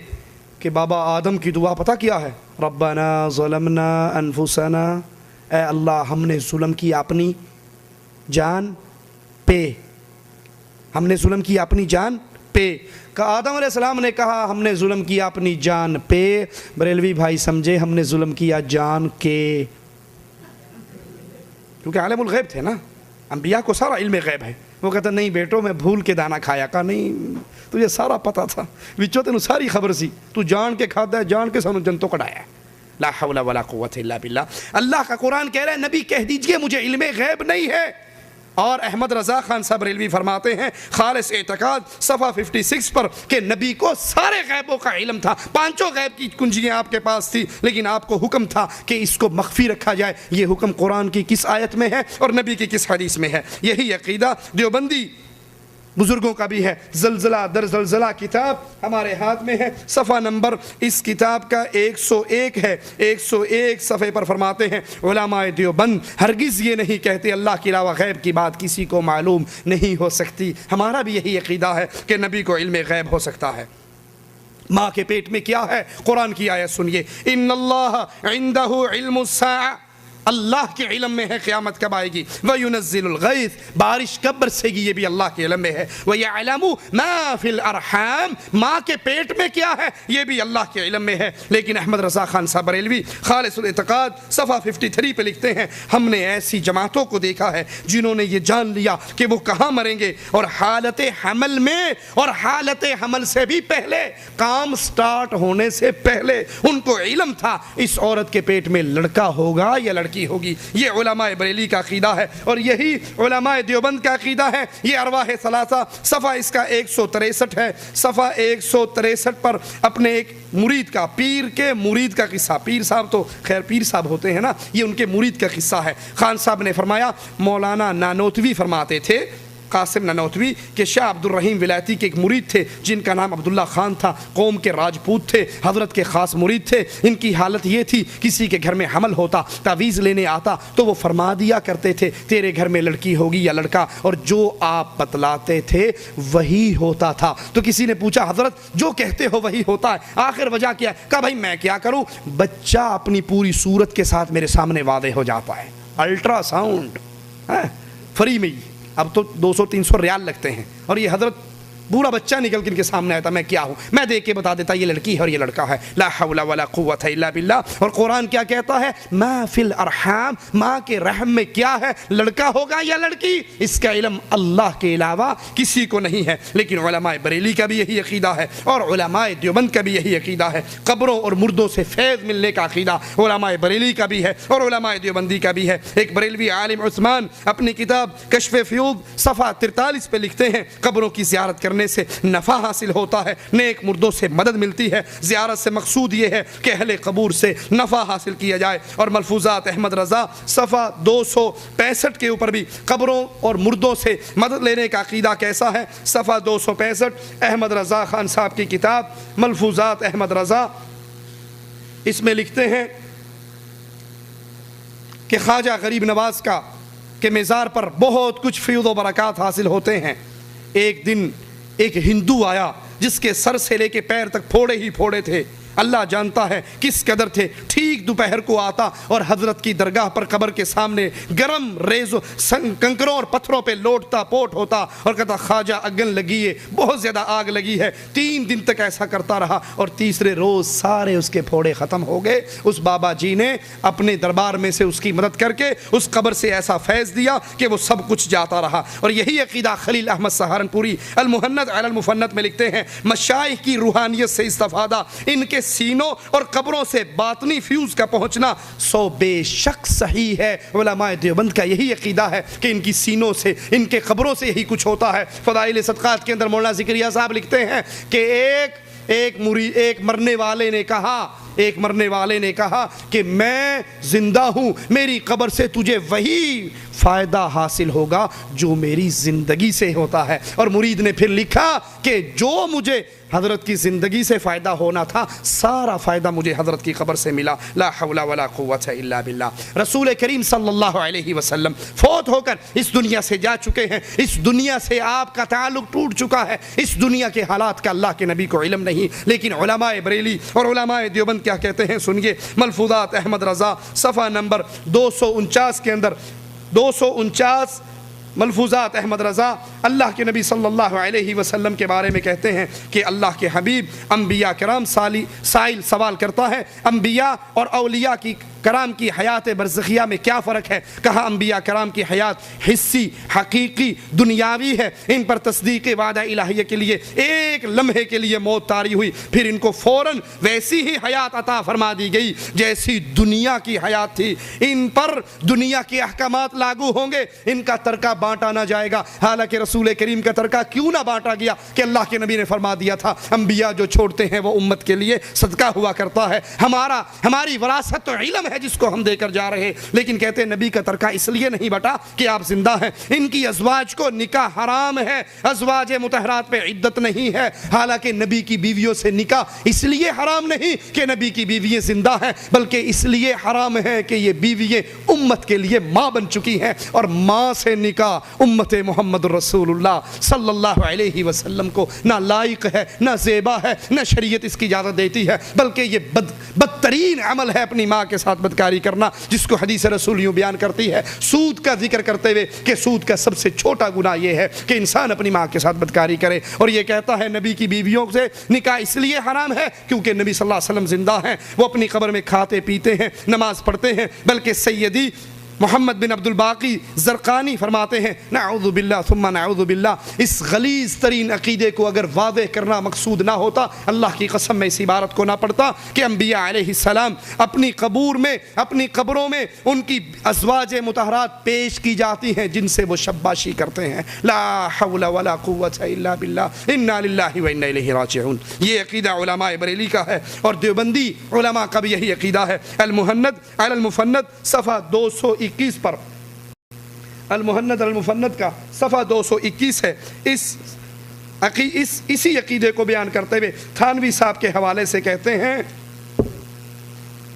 کہ بابا آدم کی دعا پتہ کیا ہے؟ ربنا ظلمنا انفسنا، اے اللہ ہم نے ظلم کیا اپنی جان پہ، ہم نے ظلم کیا اپنی جان پہ۔ کہ آدم علیہ السلام نے کہا ہم نے ظلم کیا اپنی جان پہ، بریلوی بھائی سمجھے ہم نے ظلم کیا جان کے، کیونکہ عالم الغیب تھے نا، انبیاء کو سارا علم غیب ہے۔ وہ کہتا نہیں بیٹو میں بھول کے دانا کھایا، کہا نہیں تجھے سارا پتا تھا، وچوں تینوں ساری خبر سی، تو جان کے کھاتا ہے، جان کے سانوں جنتوں کڑایا ہے۔ لا حول ولا قوت الا باللہ۔ اللہ کا قرآن کہہ رہا ہے نبی کہہ دیجئے مجھے علم غیب نہیں ہے، اور احمد رضا خان صاحب بریلوی فرماتے ہیں خالص اعتقاد صفحہ 56 پر کہ نبی کو سارے غیبوں کا علم تھا، پانچوں غیب کی کنجیاں آپ کے پاس تھی، لیکن آپ کو حکم تھا کہ اس کو مخفی رکھا جائے۔ یہ حکم قرآن کی کس آیت میں ہے اور نبی کی کس حدیث میں ہے؟ یہی عقیدہ دیوبندی بزرگوں کا بھی ہے۔ زلزلہ در زلزلہ کتاب ہمارے ہاتھ میں ہے، صفحہ نمبر اس کتاب کا 101 ہے، 101 صفحے پر فرماتے ہیں علماء دیوبند ہرگز یہ نہیں کہتے اللہ کے علاوہ غیب کی بات کسی کو معلوم نہیں ہو سکتی۔ ہمارا بھی یہی عقیدہ ہے کہ نبی کو علم غیب ہو سکتا ہے۔ ماں کے پیٹ میں کیا ہے؟ قرآن کی آیت سنیے، ان اللہ عندہ علم الساعہ، اللہ کے علم میں ہے قیامت کب آئے گی، وَيُنَزِّلُ الْغَيْثِ، بارش کب برسے گی یہ بھی اللہ کے علم میں ہے، وَيَعْلَمُ مَا فِي الْأَرْحَامِ، ماں کے پیٹ میں کیا ہے یہ بھی اللہ کے علم میں ہے۔ لیکن احمد رضا خان صاحب بریلوی خالص الاعتقاد صفحہ 53 پہ لکھتے ہیں ہم نے ایسی جماعتوں کو دیکھا ہے جنہوں نے یہ جان لیا کہ وہ کہاں مریں گے، اور حالت حمل میں اور حالت حمل سے بھی پہلے، کام سٹارٹ ہونے سے پہلے ان کو علم تھا اس عورت کے پیٹ میں لڑکا ہوگا یا لڑکی ہوگی۔ یہ علماء بریلی کا عقیدہ ہے، اور یہی علماء دیوبند کا عقیدہ ہے۔ یہ ارواح ثلاثہ صفحہ اس کا 163 ہے، صفحہ 163 پر اپنے ایک مرید کا، پیر کے مرید کا قصہ، پیر صاحب تو خیر پیر صاحب ہوتے ہیں نا، یہ ان کے مرید کا قصہ ہے۔ خان صاحب نے فرمایا مولانا نانوتوی فرماتے تھے، قاسم نانوتوی، کہ شاہ عبد الرحیم ولایتی کے ایک مرید تھے جن کا نام عبداللہ خان تھا، قوم کے راجپوت تھے، حضرت کے خاص مرید تھے۔ ان کی حالت یہ تھی کسی کے گھر میں حمل ہوتا، تعویذ لینے آتا تو وہ فرما دیا کرتے تھے تیرے گھر میں لڑکی ہوگی یا لڑکا، اور جو آپ بتلاتے تھے وہی ہوتا تھا۔ تو کسی نے پوچھا حضرت جو کہتے ہو وہی ہوتا ہے، آخر وجہ کیا ہے؟ کہا بھائی میں کیا کروں، بچہ اپنی پوری صورت کے ساتھ میرے سامنے واضح ہو جاتا ہے، الٹرا ساؤنڈ فری میں ہی، اب تو 200-300 ریال لگتے ہیں، اور یہ حضرت پورا بچہ نکل کے ان کے سامنے آتا، میں کیا ہوں، میں دیکھ کے بتا دیتا یہ لڑکی ہے اور یہ لڑکا ہے، لا حول ولا قوت الا باللہ۔ اور قرآن کیا کہتا ہے، ما فی الارحام، ماں کے رحم میں کیا ہے، لڑکا ہوگا یا لڑکی، اس کا علم اللہ کے علاوہ کسی کو نہیں ہے۔ لیکن علماء بریلی کا بھی یہی عقیدہ ہے، اور علماء دیوبند کا بھی یہی عقیدہ ہے، قبروں اور مردوں سے فیض ملنے کا عقیدہ علماء بریلی کا بھی ہے اور علماء دیوبندی کا بھی ہے۔ ایک بریلوی عالم عثمان اپنی کتاب کشف فیوض صفحہ 43 پہ لکھتے ہیں قبروں کی زیارت کرنے سے نفع حاصل ہوتا ہے، نیک مردوں سے مدد ملتی ہے، زیارت سے مقصود یہ ہے کہ اہل قبور سے نفع حاصل کیا جائے۔ اور ملفوظات احمد رضا صفحہ 265 کے اوپر بھی قبروں اور مردوں سے مدد لینے کا عقیدہ کیسا ہے، صفحہ 265 احمد رضا خان صاحب کی کتاب ملفوظات احمد رضا، اس میں لکھتے ہیں کہ خواجہ غریب نواز کا کہ مزار پر بہت کچھ فیض و برکات حاصل ہوتے ہیں۔ ایک دن ایک ہندو آیا جس کے سر سے لے کے پیر تک پھوڑے ہی پھوڑے تھے، اللہ جانتا ہے کس قدر تھے۔ ٹھیک دوپہر کو آتا اور حضرت کی درگاہ پر قبر کے سامنے گرم ریز کنکروں اور پتھروں پہ لوٹتا پوٹ ہوتا اور کہتا خواجہ اگن لگی ہے، بہت زیادہ آگ لگی ہے۔ 3 دن تک ایسا کرتا رہا اور تیسرے روز سارے اس کے پھوڑے ختم ہو گئے۔ اس بابا جی نے اپنے دربار میں سے اس کی مدد کر کے اس قبر سے ایسا فیض دیا کہ وہ سب کچھ جاتا رہا۔ اور یہی عقیدہ خلیل احمد سہارنپوری المہند علی المفند میں لکھتے ہیں، مشائخ کی روحانیت سے استفادہ، ان کے سینوں اور قبروں سے باطنی فیوز کا پہنچنا 100 بے شک صحیح ہے۔ علماء دیوبند کا یہی عقیدہ ہے کہ ان کی سینوں سے، ان کے قبروں سے یہی کچھ ہوتا ہے۔ فضائل صدقات کے اندر مولانا ذکریہ صاحب لکھتے ہیں کہ ایک مرنے والے نے کہا کہ میں زندہ ہوں، میری قبر سے تجھے وہی فائدہ حاصل ہوگا جو میری زندگی سے ہوتا ہے۔ اور مرید نے پھر لکھا کہ جو مجھے حضرت کی زندگی سے فائدہ ہونا تھا سارا فائدہ مجھے حضرت کی قبر سے ملا، لا حول ولا قوت الا باللہ۔ رسول کریم صلی اللہ علیہ وسلم فوت ہو کر اس دنیا سے جا چکے ہیں، اس دنیا سے آپ کا تعلق ٹوٹ چکا ہے، اس دنیا کے حالات کا اللہ کے نبی کو علم نہیں۔ لیکن علماء بریلی اور علماء دیوبند کیا کہتے ہیں سنیے، ملفوظات احمد رضا صفحہ نمبر 249 کے اندر 249 ملفوظات احمد رضا اللہ کے نبی صلی اللہ علیہ وسلم کے بارے میں کہتے ہیں کہ اللہ کے حبیب انبیاء کرام سائل سوال کرتا ہے، انبیاء اور اولیاء کی کرام کی حیات برزخیہ میں کیا فرق ہے؟ کہا انبیاء کرام کی حیات حسی، حقیقی، دنیاوی ہے، ان پر تصدیق وعدہ الہیہ کے لیے ایک لمحے کے لیے موت طاری ہوئی، پھر ان کو فوراً ویسی ہی حیات عطا فرما دی گئی جیسی دنیا کی حیات تھی۔ ان پر دنیا کے احکامات لاگو ہوں گے، ان کا ترکہ بانٹا نہ جائے گا۔ حالانکہ رسول کریم کا ترکہ کیوں نہ بانٹا گیا کہ اللہ کے نبی نے فرما دیا تھا انبیاء جو چھوڑتے ہیں وہ امت کے لیے صدقہ ہوا کرتا ہے۔ ہماری وراثت تو علم ہے جس کو ہم دے کر جا رہے ہیں، لیکن کہتے ہیں نبی کا ترکہ اس لیے نہیں بٹا کہ آپ زندہ ہیں۔ ان کی ازواج کو نکاح حرام ہے، ازواج مطہرات پہ عدت نہیں ہے۔ حالانکہ نبی کی بیویوں سے نکاح اس لیے حرام نہیں کہ نبی کی بیویاں زندہ ہیں، بلکہ اس لیے حرام ہے کہ یہ بیویاں امت کے لیے ماں بن چکی ہیں، اور ماں سے نکاح امت محمد رسول اللہ صلی اللہ علیہ وسلم کو نہ لائق ہے، نہ زیبا ہے، نہ شریعت اس کی اجازت دیتی ہے، بلکہ یہ بدترین عمل ہے اپنی ماں کے ساتھ بدکاری کرنا، جس کو حدیث رسول یوں بیان کرتی ہے سود کا ذکر کرتے ہوئے کہ سود کا سب سے چھوٹا گناہ یہ ہے کہ انسان اپنی ماں کے ساتھ بدکاری کرے۔ اور یہ کہتا ہے نبی کی بیویوں سے نکاح اس لیے حرام ہے کیونکہ نبی صلی اللہ علیہ وسلم زندہ ہیں، وہ اپنی قبر میں کھاتے پیتے ہیں، نماز پڑھتے ہیں، بلکہ سیدی محمد بن عبد الباقی زرقانی فرماتے ہیں نعوذ باللہ ثم نعوذ باللہ، اس غلیظ ترین عقیدے کو اگر واضح کرنا مقصود نہ ہوتا، اللہ کی قسم میں اس عبارت کو نہ پڑھتا کہ انبیاء علیہ السلام اپنی قبروں میں ان کی ازواج مطہرات پیش کی جاتی ہیں جن سے وہ شباشی کرتے ہیں۔ لا حول ولا قوت الا باللہ، انا للہ و انا الیہ راجعون۔ یہ عقیدہ علماء بریلی کا ہے، اور دیوبندی علماء کا بھی یہی عقیدہ ہے۔ المہند علی المفند صفحہ 221 پر، المہند المفند کا صفحہ 221 ہے۔ اسی عقیدے کو بیان کرتے ہوئے تھانوی صاحب کے حوالے سے کہتے ہیں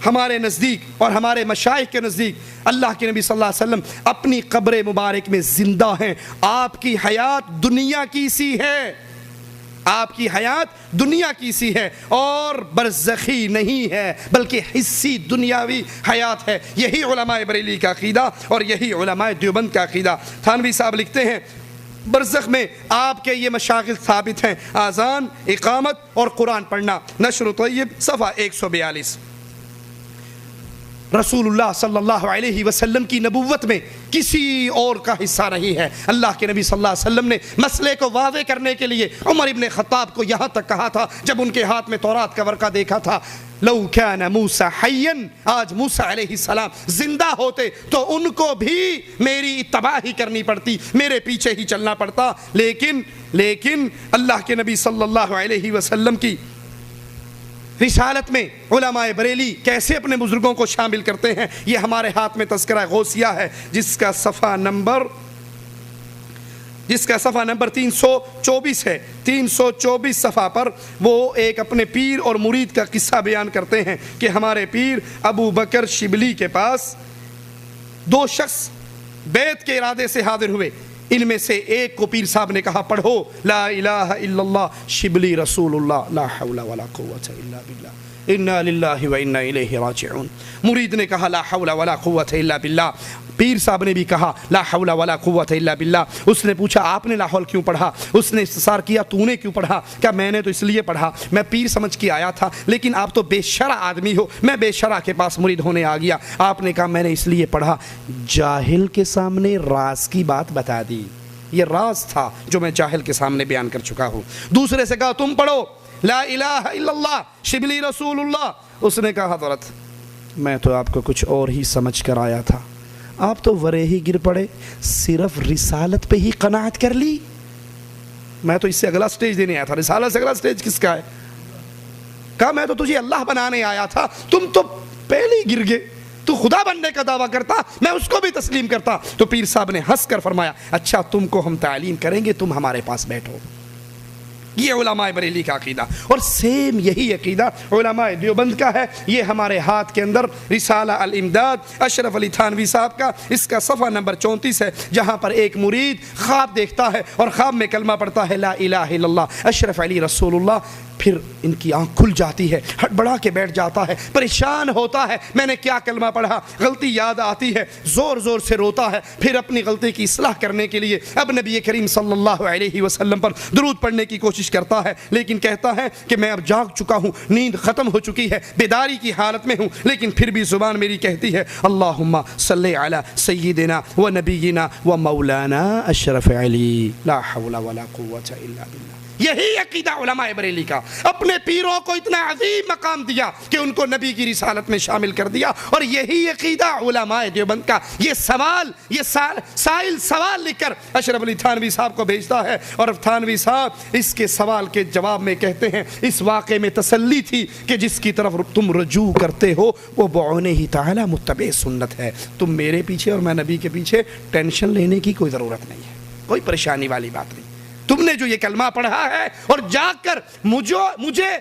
ہمارے نزدیک اور ہمارے مشائخ کے نزدیک اللہ کے نبی صلی اللہ علیہ وسلم اپنی قبر مبارک میں زندہ ہیں، آپ کی حیات دنیا کی سی ہے، آپ کی حیات دنیا کی سی ہے اور برزخی نہیں ہے بلکہ حسی دنیاوی حیات ہے۔ یہی علماء بریلی کا عقیدہ اور یہی علماء دیوبند کا عقیدہ۔ تھانوی صاحب لکھتے ہیں برزخ میں آپ کے یہ مشاغل ثابت ہیں، اذان، اقامت اور قرآن پڑھنا۔ نشر طیب صفحہ 142۔ رسول اللہ صلی اللہ علیہ وسلم کی نبوت میں کسی اور کا حصہ نہیں ہے۔ اللہ کے نبی صلی اللہ علیہ وسلم نے مسئلے کو واضح کرنے کے لیے عمر ابن خطاب کو یہاں تک کہا تھا جب ان کے ہاتھ میں تورات کا ورقہ دیکھا تھا، لو کان موسیٰ حیاً، آج موسیٰ علیہ السلام زندہ ہوتے تو ان کو بھی میری اتباع ہی کرنی پڑتی، میرے پیچھے ہی چلنا پڑتا، لیکن اللہ کے نبی صلی اللہ علیہ وسلم کی رسالت میں علماء بریلی کیسے اپنے بزرگوں کو شامل کرتے ہیں، یہ ہمارے ہاتھ میں تذکرہ غوثیہ ہے جس کا صفحہ نمبر 324 ہے۔ 324 صفحہ پر وہ ایک اپنے پیر اور مرید کا قصہ بیان کرتے ہیں کہ ہمارے پیر ابو بکر شبلی کے پاس 2 شخص بیعت کے ارادے سے حاضر ہوئے، ان میں سے ایک کو پیر صاحب نے کہا پڑھو لا الہ الا اللہ شبلی رسول اللہ لا حول ولا قوت الا باللہ انا للہ و انا الیہ راجعون۔ مرید نے کہا لا حول ولا قوت الا باللہ، پیر صاحب نے بھی کہا لا حول ولا قوت الا باللہ۔ اس نے پوچھا آپ نے لا حول کیوں پڑھا؟ اس نے استفسار کیا تو نے کیوں پڑھا؟ کیا میں نے تو اس لیے پڑھا، میں پیر سمجھ کے آیا تھا، لیکن آپ تو بے شرع آدمی ہو، میں بے شرع کے پاس مرید ہونے آ گیا۔ آپ نے کہا میں نے اس لیے پڑھا، جاہل کے سامنے راز کی بات بتا دی، یہ راز تھا جو میں جاہل کے سامنے بیان کر چکا ہوں۔ دوسرے سے کہا تم پڑھو لا الہ الا اللہ شبلی رسول اللہ۔ اس نے کہا حضرت میں تو آپ کو کچھ اور ہی سمجھ کر آیا تھا، آپ تو ورے ہی گر پڑے، صرف رسالت پہ ہی قناعت کر لی، میں تو اس سے اگلا سٹیج دینے آیا تھا، رسالت سے اگلا سٹیج کس کا ہے؟ کہا میں تو تجھے اللہ بنانے آیا تھا، تم تو پہلے ہی گر گئے، تو خدا بننے کا دعویٰ کرتا میں اس کو بھی تسلیم کرتا۔ تو پیر صاحب نے ہنس کر فرمایا اچھا تم کو ہم تعلیم کریں گے، تم ہمارے پاس بیٹھو۔ یہ علماء بریلی کا عقیدہ، اور سیم یہی عقیدہ علماء دیوبند کا ہے۔ یہ ہمارے ہاتھ کے اندر رسالہ الامداد اشرف علی تھانوی صاحب کا، اس کا صفحہ نمبر 34 ہے، جہاں پر ایک مرید خواب دیکھتا ہے اور خواب میں کلمہ پڑھتا ہے لا الہ الا اللہ اشرف علی رسول اللہ، پھر ان کی آنکھ کھل جاتی ہے، ہڑبڑا کے بیٹھ جاتا ہے، پریشان ہوتا ہے، میں نے کیا کلمہ پڑھا، غلطی یاد آتی ہے، زور زور سے روتا ہے، پھر اپنی غلطی کی اصلاح کرنے کے لیے اب نبی کریم صلی اللہ علیہ وسلم پر درود پڑھنے کی کوشش کرتا ہے، لیکن کہتا ہے کہ میں اب جاگ چکا ہوں، نیند ختم ہو چکی ہے، بیداری کی حالت میں ہوں، لیکن پھر بھی زبان میری کہتی ہے اللہم صلی علی سیدنا و نبینا و مولانا اشرف علی، لا حول ولا قوت الا باللہ۔ یہی عقیدہ علماء بریلی کا، اپنے پیروں کو اتنا عظیم مقام دیا کہ ان کو نبی کی رسالت میں شامل کر دیا، اور یہی عقیدہ علماء دیوبند کا۔ یہ سوال، یہ سائل سوال لکھ کر اشرف علی تھانوی صاحب کو بھیجتا ہے، اور تھانوی صاحب اس کے سوال کے جواب میں کہتے ہیں اس واقعے میں تسلی تھی کہ جس کی طرف تم رجوع کرتے ہو وہ بعونہ تعالی متبع سنت ہے، تم میرے پیچھے اور میں نبی کے پیچھے ٹینشن لینے کی کوئی ضرورت نہیں ہے، کوئی پریشانی والی بات نہیں۔ تم نے جو یہ کلمہ پڑھا ہے اور جاگ کر مجھے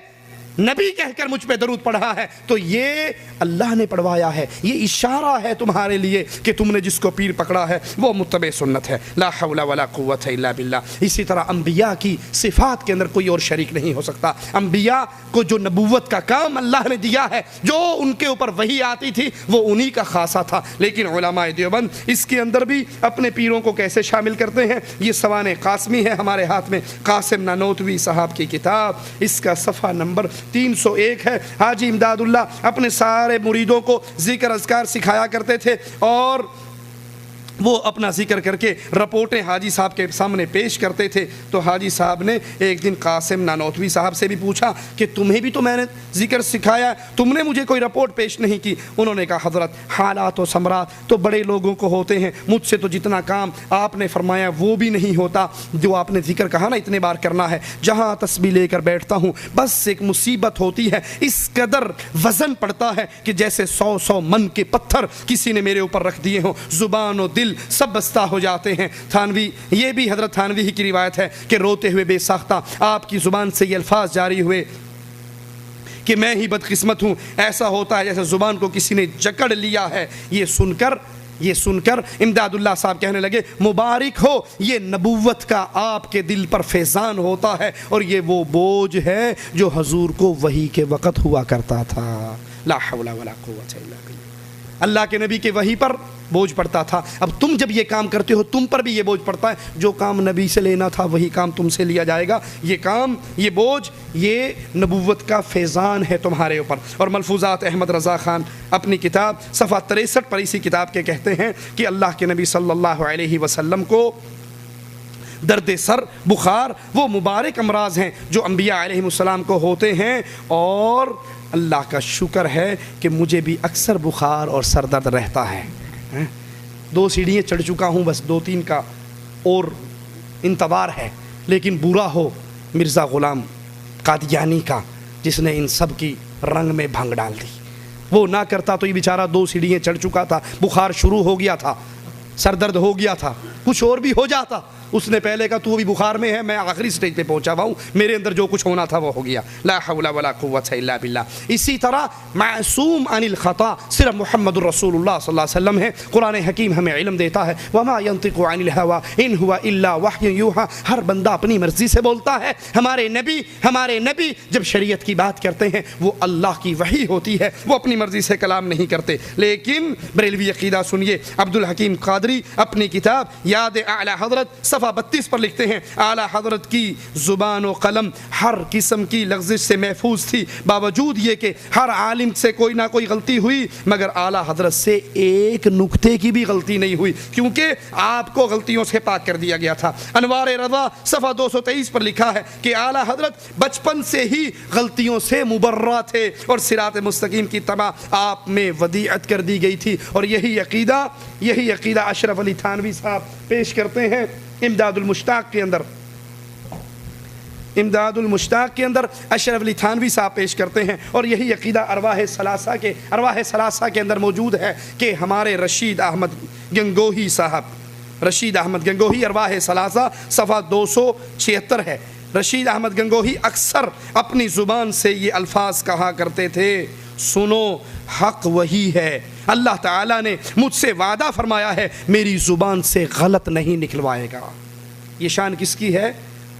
نبی کہہ کر مجھ پہ درود پڑھا ہے، تو یہ اللہ نے پڑھوایا ہے، یہ اشارہ ہے تمہارے لیے کہ تم نے جس کو پیر پکڑا ہے وہ متبع سنت ہے، لا حول ولا قوت الا باللہ۔ اسی طرح انبیاء کی صفات کے اندر کوئی اور شریک نہیں ہو سکتا۔ انبیاء کو جو نبوت کا کام اللہ نے دیا ہے، جو ان کے اوپر وحی آتی تھی، وہ انہی کا خاصہ تھا، لیکن علماء دیوبند اس کے اندر بھی اپنے پیروں کو کیسے شامل کرتے ہیں۔ یہ سوانح قاسمی ہے ہمارے ہاتھ میں، قاسم نانوتوی صاحب کی کتاب، اس کا صفحہ نمبر 301 ہے۔ حاجی امداد اللہ اپنے سارے مریدوں کو ذکر اذکار سکھایا کرتے تھے، اور وہ اپنا ذکر کر کے رپورٹیں حاجی صاحب کے سامنے پیش کرتے تھے۔ تو حاجی صاحب نے ایک دن قاسم نانوتوی صاحب سے بھی پوچھا کہ تمہیں بھی تو میں نے ذکر سکھایا، تم نے مجھے کوئی رپورٹ پیش نہیں کی۔ انہوں نے کہا حضرت حالات و ثمرات تو بڑے لوگوں کو ہوتے ہیں، مجھ سے تو جتنا کام آپ نے فرمایا وہ بھی نہیں ہوتا، جو آپ نے ذکر کہا نا اتنے بار کرنا ہے، جہاں تسبیح لے کر بیٹھتا ہوں بس ایک مصیبت ہوتی ہے، اس قدر وزن پڑتا ہے کہ جیسے 100 من کے پتھر کسی نے میرے اوپر رکھ دیے ہوں، زبان و دل سب بستہ ہو جاتے ہیں۔ تھانوی، یہ بھی حضرت تھانوی ہی کی روایت ہے کہ روتے ہوئے بے ساختہ آپ کی زبان سے یہ الفاظ جاری ہوئے کہ میں ہی بدقسمت ہوں، ایسا ہوتا ہے جیسے زبان کو کسی نے جکڑ لیا ہے۔ یہ سن کر امداد اللہ صاحب کہنے لگے مبارک ہو، یہ نبوت کا آپ کے دل پر فیضان ہوتا ہے، اور یہ وہ بوجھ ہے جو حضور کو وحی کے وقت ہوا کرتا تھا، لا حول ولا قوت الا باللہ۔ اللہ کے نبی کے وحی پر بوجھ پڑتا تھا، اب تم جب یہ کام کرتے ہو تم پر بھی یہ بوجھ پڑتا ہے، جو کام نبی سے لینا تھا وہی کام تم سے لیا جائے گا، یہ کام، یہ بوجھ، یہ نبوت کا فیضان ہے تمہارے اوپر۔ اور ملفوظات احمد رضا خان اپنی کتاب صفحہ 63 پر اسی کتاب کے کہتے ہیں کہ اللہ کے نبی صلی اللہ علیہ وسلم کو درد سر، بخار، وہ مبارک امراض ہیں جو انبیاء علیہ السلام کو ہوتے ہیں، اور اللہ کا شکر ہے کہ مجھے بھی اکثر بخار اور سر درد رہتا ہے۔ 2 سیڑھیاں چڑھ چکا ہوں، بس 2-3 کا اور انتظار ہے، لیکن برا ہو مرزا غلام قادیانی کا، جس نے ان سب کی رنگ میں بھنگ ڈال دی۔ وہ نہ کرتا تو یہ بیچارہ 2 سیڑھیاں چڑھ چکا تھا، بخار شروع ہو گیا تھا، سر درد ہو گیا تھا، کچھ اور بھی ہو جاتا۔ اس نے پہلے کہا تو بھی بخار میں ہے، میں آخری سٹیج پہ پہنچا ہوا ہوں، میرے اندر جو کچھ ہونا تھا وہ ہو گیا، لا حول ولا قوت الا باللہ۔ اسی طرح معصوم عن الخطا صرف محمد الرسول اللہ صلی اللہ علیہ وسلم ہے۔ قرآن حکیم ہمیں علم دیتا ہے وما ينطق عن الهوى ان هو الا وحی یوحى، ہر بندہ اپنی مرضی سے بولتا ہے۔ ہمارے نبی جب شریعت کی بات کرتے ہیں وہ اللہ کی وحی ہوتی ہے، وہ اپنی مرضی سے کلام نہیں کرتے۔ لیکن بریلوی عقیدہ سنیے، عبدالحکیم قادری اپنی کتاب یاد اعلی حضرت صفحہ 32 پر لکھتے ہیں اعلی حضرت کی زبان و قلم ہر قسم کی لغزش سے محفوظ تھی، باوجود یہ کہ ہر عالم سے کوئی نہ کوئی غلطی ہوئی، مگر اعلی حضرت سے ایک نقطے کی بھی غلطی نہیں ہوئی، کیونکہ آپ کو غلطیوں سے پاک کر دیا گیا تھا۔ انوار رضا صفحہ 223 پر لکھا ہے کہ اعلی حضرت بچپن سے ہی غلطیوں سے مبرہ تھے، اور صراط مستقیم کی تباہ آپ میں ودیعت کر دی گئی تھی۔ اور یہی عقیدہ اشرف علی تھانوی صاحب پیش کرتے ہیں امداد المشتاق کے اندر اشرف علی تھانوی صاحب پیش کرتے ہیں، اور یہی عقیدہ ارواح ثلاثہ کے اندر موجود ہے کہ ہمارے رشید احمد گنگوہی ارواح ثلاثہ صفحہ 276 ہے۔ رشید احمد گنگوہی اکثر اپنی زبان سے یہ الفاظ کہا کرتے تھے، سنو حق وہی ہے، اللہ تعالیٰ نے مجھ سے وعدہ فرمایا ہے میری زبان سے غلط نہیں نکلوائے گا۔ یہ شان کس کی ہے؟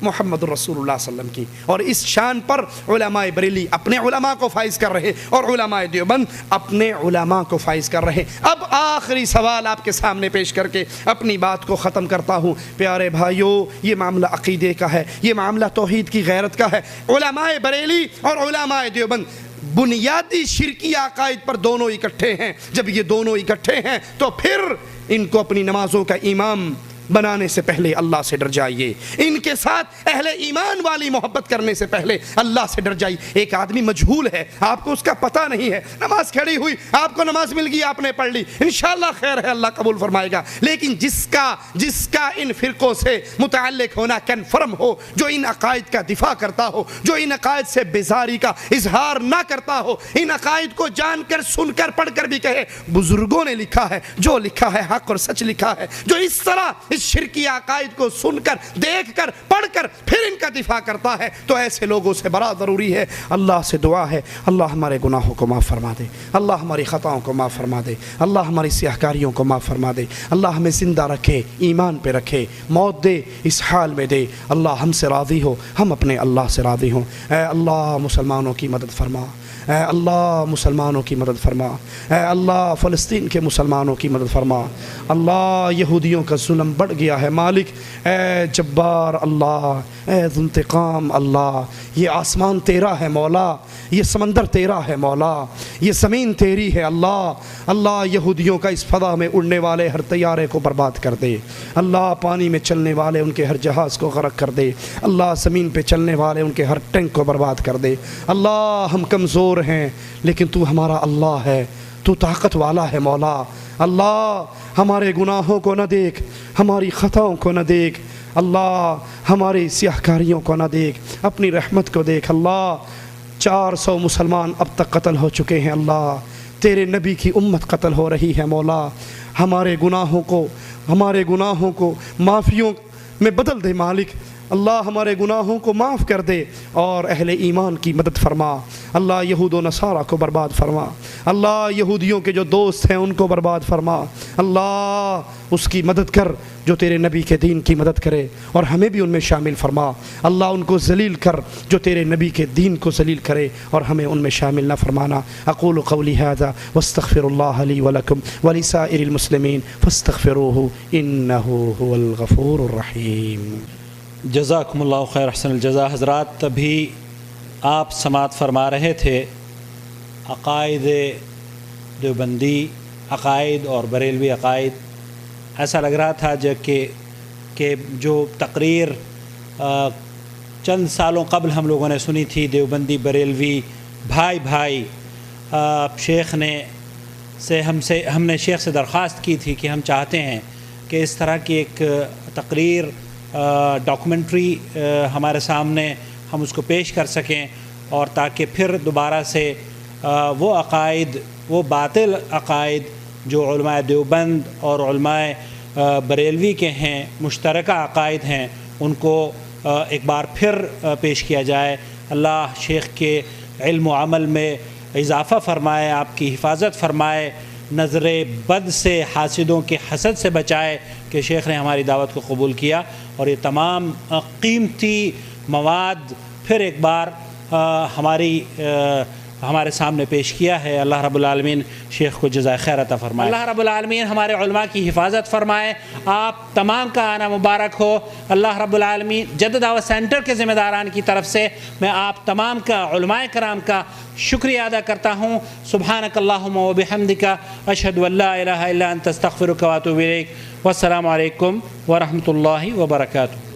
محمد رسول اللہ صلی اللہ علیہ وسلم کی، اور اس شان پر علماء بریلی اپنے علماء کو فائز کر رہے اور علماء دیوبند اپنے علماء کو فائز کر رہے۔ اب آخری سوال آپ کے سامنے پیش کر کے اپنی بات کو ختم کرتا ہوں۔ پیارے بھائیوں، یہ معاملہ عقیدے کا ہے، یہ معاملہ توحید کی غیرت کا ہے۔ علماء بریلی اور علماء دیوبند بنیادی شرکی عقائد پر دونوں اکٹھے ہیں۔ جب یہ دونوں اکٹھے ہیں تو پھر ان کو اپنی نمازوں کا امام بنانے سے پہلے اللہ سے ڈر جائیے، ان کے ساتھ اہل ایمان والی محبت کرنے سے پہلے اللہ سے ڈر جائیے۔ ایک آدمی مجہول ہے، آپ کو اس کا پتہ نہیں ہے، نماز کھڑی ہوئی، آپ کو نماز مل گئی، آپ نے پڑھ لی، انشاءاللہ خیر ہے، اللہ قبول فرمائے گا۔ لیکن جس کا ان فرقوں سے متعلق ہونا کنفرم ہو، جو ان عقائد کا دفاع کرتا ہو، جو ان عقائد سے بیزاری کا اظہار نہ کرتا ہو، ان عقائد کو جان کر سن کر پڑھ کر بھی کہے بزرگوں نے لکھا ہے، جو لکھا ہے حق اور سچ لکھا ہے، جو اس طرح اس شرکی عقائد کو سن کر، دیکھ کر، پڑھ کر پھر ان کا دفاع کرتا ہے، تو ایسے لوگوں سے بڑا ضروری ہے۔ اللہ سے دعا ہے اللہ ہمارے گناہوں کو معاف فرما دے، اللہ ہماری خطاؤں کو معاف فرما دے، اللہ ہماری سیاہکاریوں کو معاف فرما دے، اللہ ہمیں زندہ رکھے، ایمان پہ رکھے، موت دے اس حال میں دے، اللہ ہم سے راضی ہو، ہم اپنے اللہ سے راضی ہوں۔ اے اللہ مسلمانوں کی مدد فرما، اے اللہ مسلمانوں کی مدد فرما، اے اللہ فلسطین کے مسلمانوں کی مدد فرما۔ اللہ یہودیوں کا ظلم بڑھ گیا ہے مالک، اے جبار اللہ، اے ذو انتقام اللہ، یہ آسمان تیرا ہے مولا، یہ سمندر تیرا ہے مولا، یہ زمین تیری ہے اللہ۔ اللہ یہودیوں کا اس فضا میں اڑنے والے ہر طیارے کو برباد کر دے، اللہ پانی میں چلنے والے ان کے ہر جہاز کو غرق کر دے، اللہ زمین پہ چلنے والے ان کے ہر ٹینک کو برباد کر دے۔ اللہ ہم کمزور ہیں لیکن تو ہمارا اللہ ہے، تو طاقت والا ہے مولا۔ اللہ ہمارے گناہوں کو نہ دیکھ، ہماری خطاؤں کو نہ دیکھ، اللہ ہماری سیاہکاریوں کو نہ دیکھ، اپنی رحمت کو دیکھ۔ اللہ 400 مسلمان اب تک قتل ہو چکے ہیں، اللہ تیرے نبی کی امت قتل ہو رہی ہے مولا، ہمارے گناہوں کو معافیوں میں بدل دے مالک۔ اللہ ہمارے گناہوں کو معاف کر دے اور اہل ایمان کی مدد فرما۔ اللہ یہود و نصارہ کو برباد فرما، اللہ یہودیوں کے جو دوست ہیں ان کو برباد فرما۔ اللہ اس کی مدد کر جو تیرے نبی کے دین کی مدد کرے اور ہمیں بھی ان میں شامل فرما۔ اللہ ان کو ذلیل کر جو تیرے نبی کے دین کو ذلیل کرے اور ہمیں ان میں شامل نہ فرمانا۔ اقول قولی ھذا واستغفر اللہ لی ولکم ولسائر المسلمین فاستغفروہ انہ ھو الغفور الرحیم۔ جزاکم اللہ خیر، احسن الجزا۔ حضرات ابھی آپ سماعت فرما رہے تھے عقائد دیوبندی عقائد اور بریلوی عقائد۔ ایسا لگ رہا تھا کہ جو تقریر چند سالوں قبل ہم لوگوں نے سنی تھی، دیوبندی بریلوی بھائی شیخ نے ہم نے شیخ سے درخواست کی تھی کہ ہم چاہتے ہیں کہ اس طرح کی ایک تقریر ڈاکومنٹری ہمارے سامنے ہم اس کو پیش کر سکیں، اور تاکہ پھر دوبارہ سے وہ عقائد، وہ باطل عقائد جو علماء دیوبند اور علماء بریلوی کے ہیں، مشترکہ عقائد ہیں، ان کو ایک بار پھر پیش کیا جائے۔ اللہ شیخ کے علم و عمل میں اضافہ فرمائے، آپ کی حفاظت فرمائے، نظر بد سے، حاسدوں کے حسد سے بچائے کہ شیخ نے ہماری دعوت کو قبول کیا اور یہ تمام قیمتی مواد پھر ایک بار ہمارے سامنے پیش کیا ہے۔ اللہ رب العالمین شیخ کو جزائے خیر عطا فرمائے۔ اللہ رب العالمین ہمارے علماء کی حفاظت فرمائے، آپ تمام کا آنا مبارک ہو۔ اللہ رب العالمین جدہ دعوت سینٹر کے ذمہ داران کی طرف سے میں آپ تمام کا، علماء کرام کا شکریہ ادا کرتا ہوں۔ سبحانک اللہم و بحمدک، اشہد ان لا الہ الا انت، استغفرک و اتوب الیک۔ والسلام علیکم ورحمۃ اللہ وبرکاتہ۔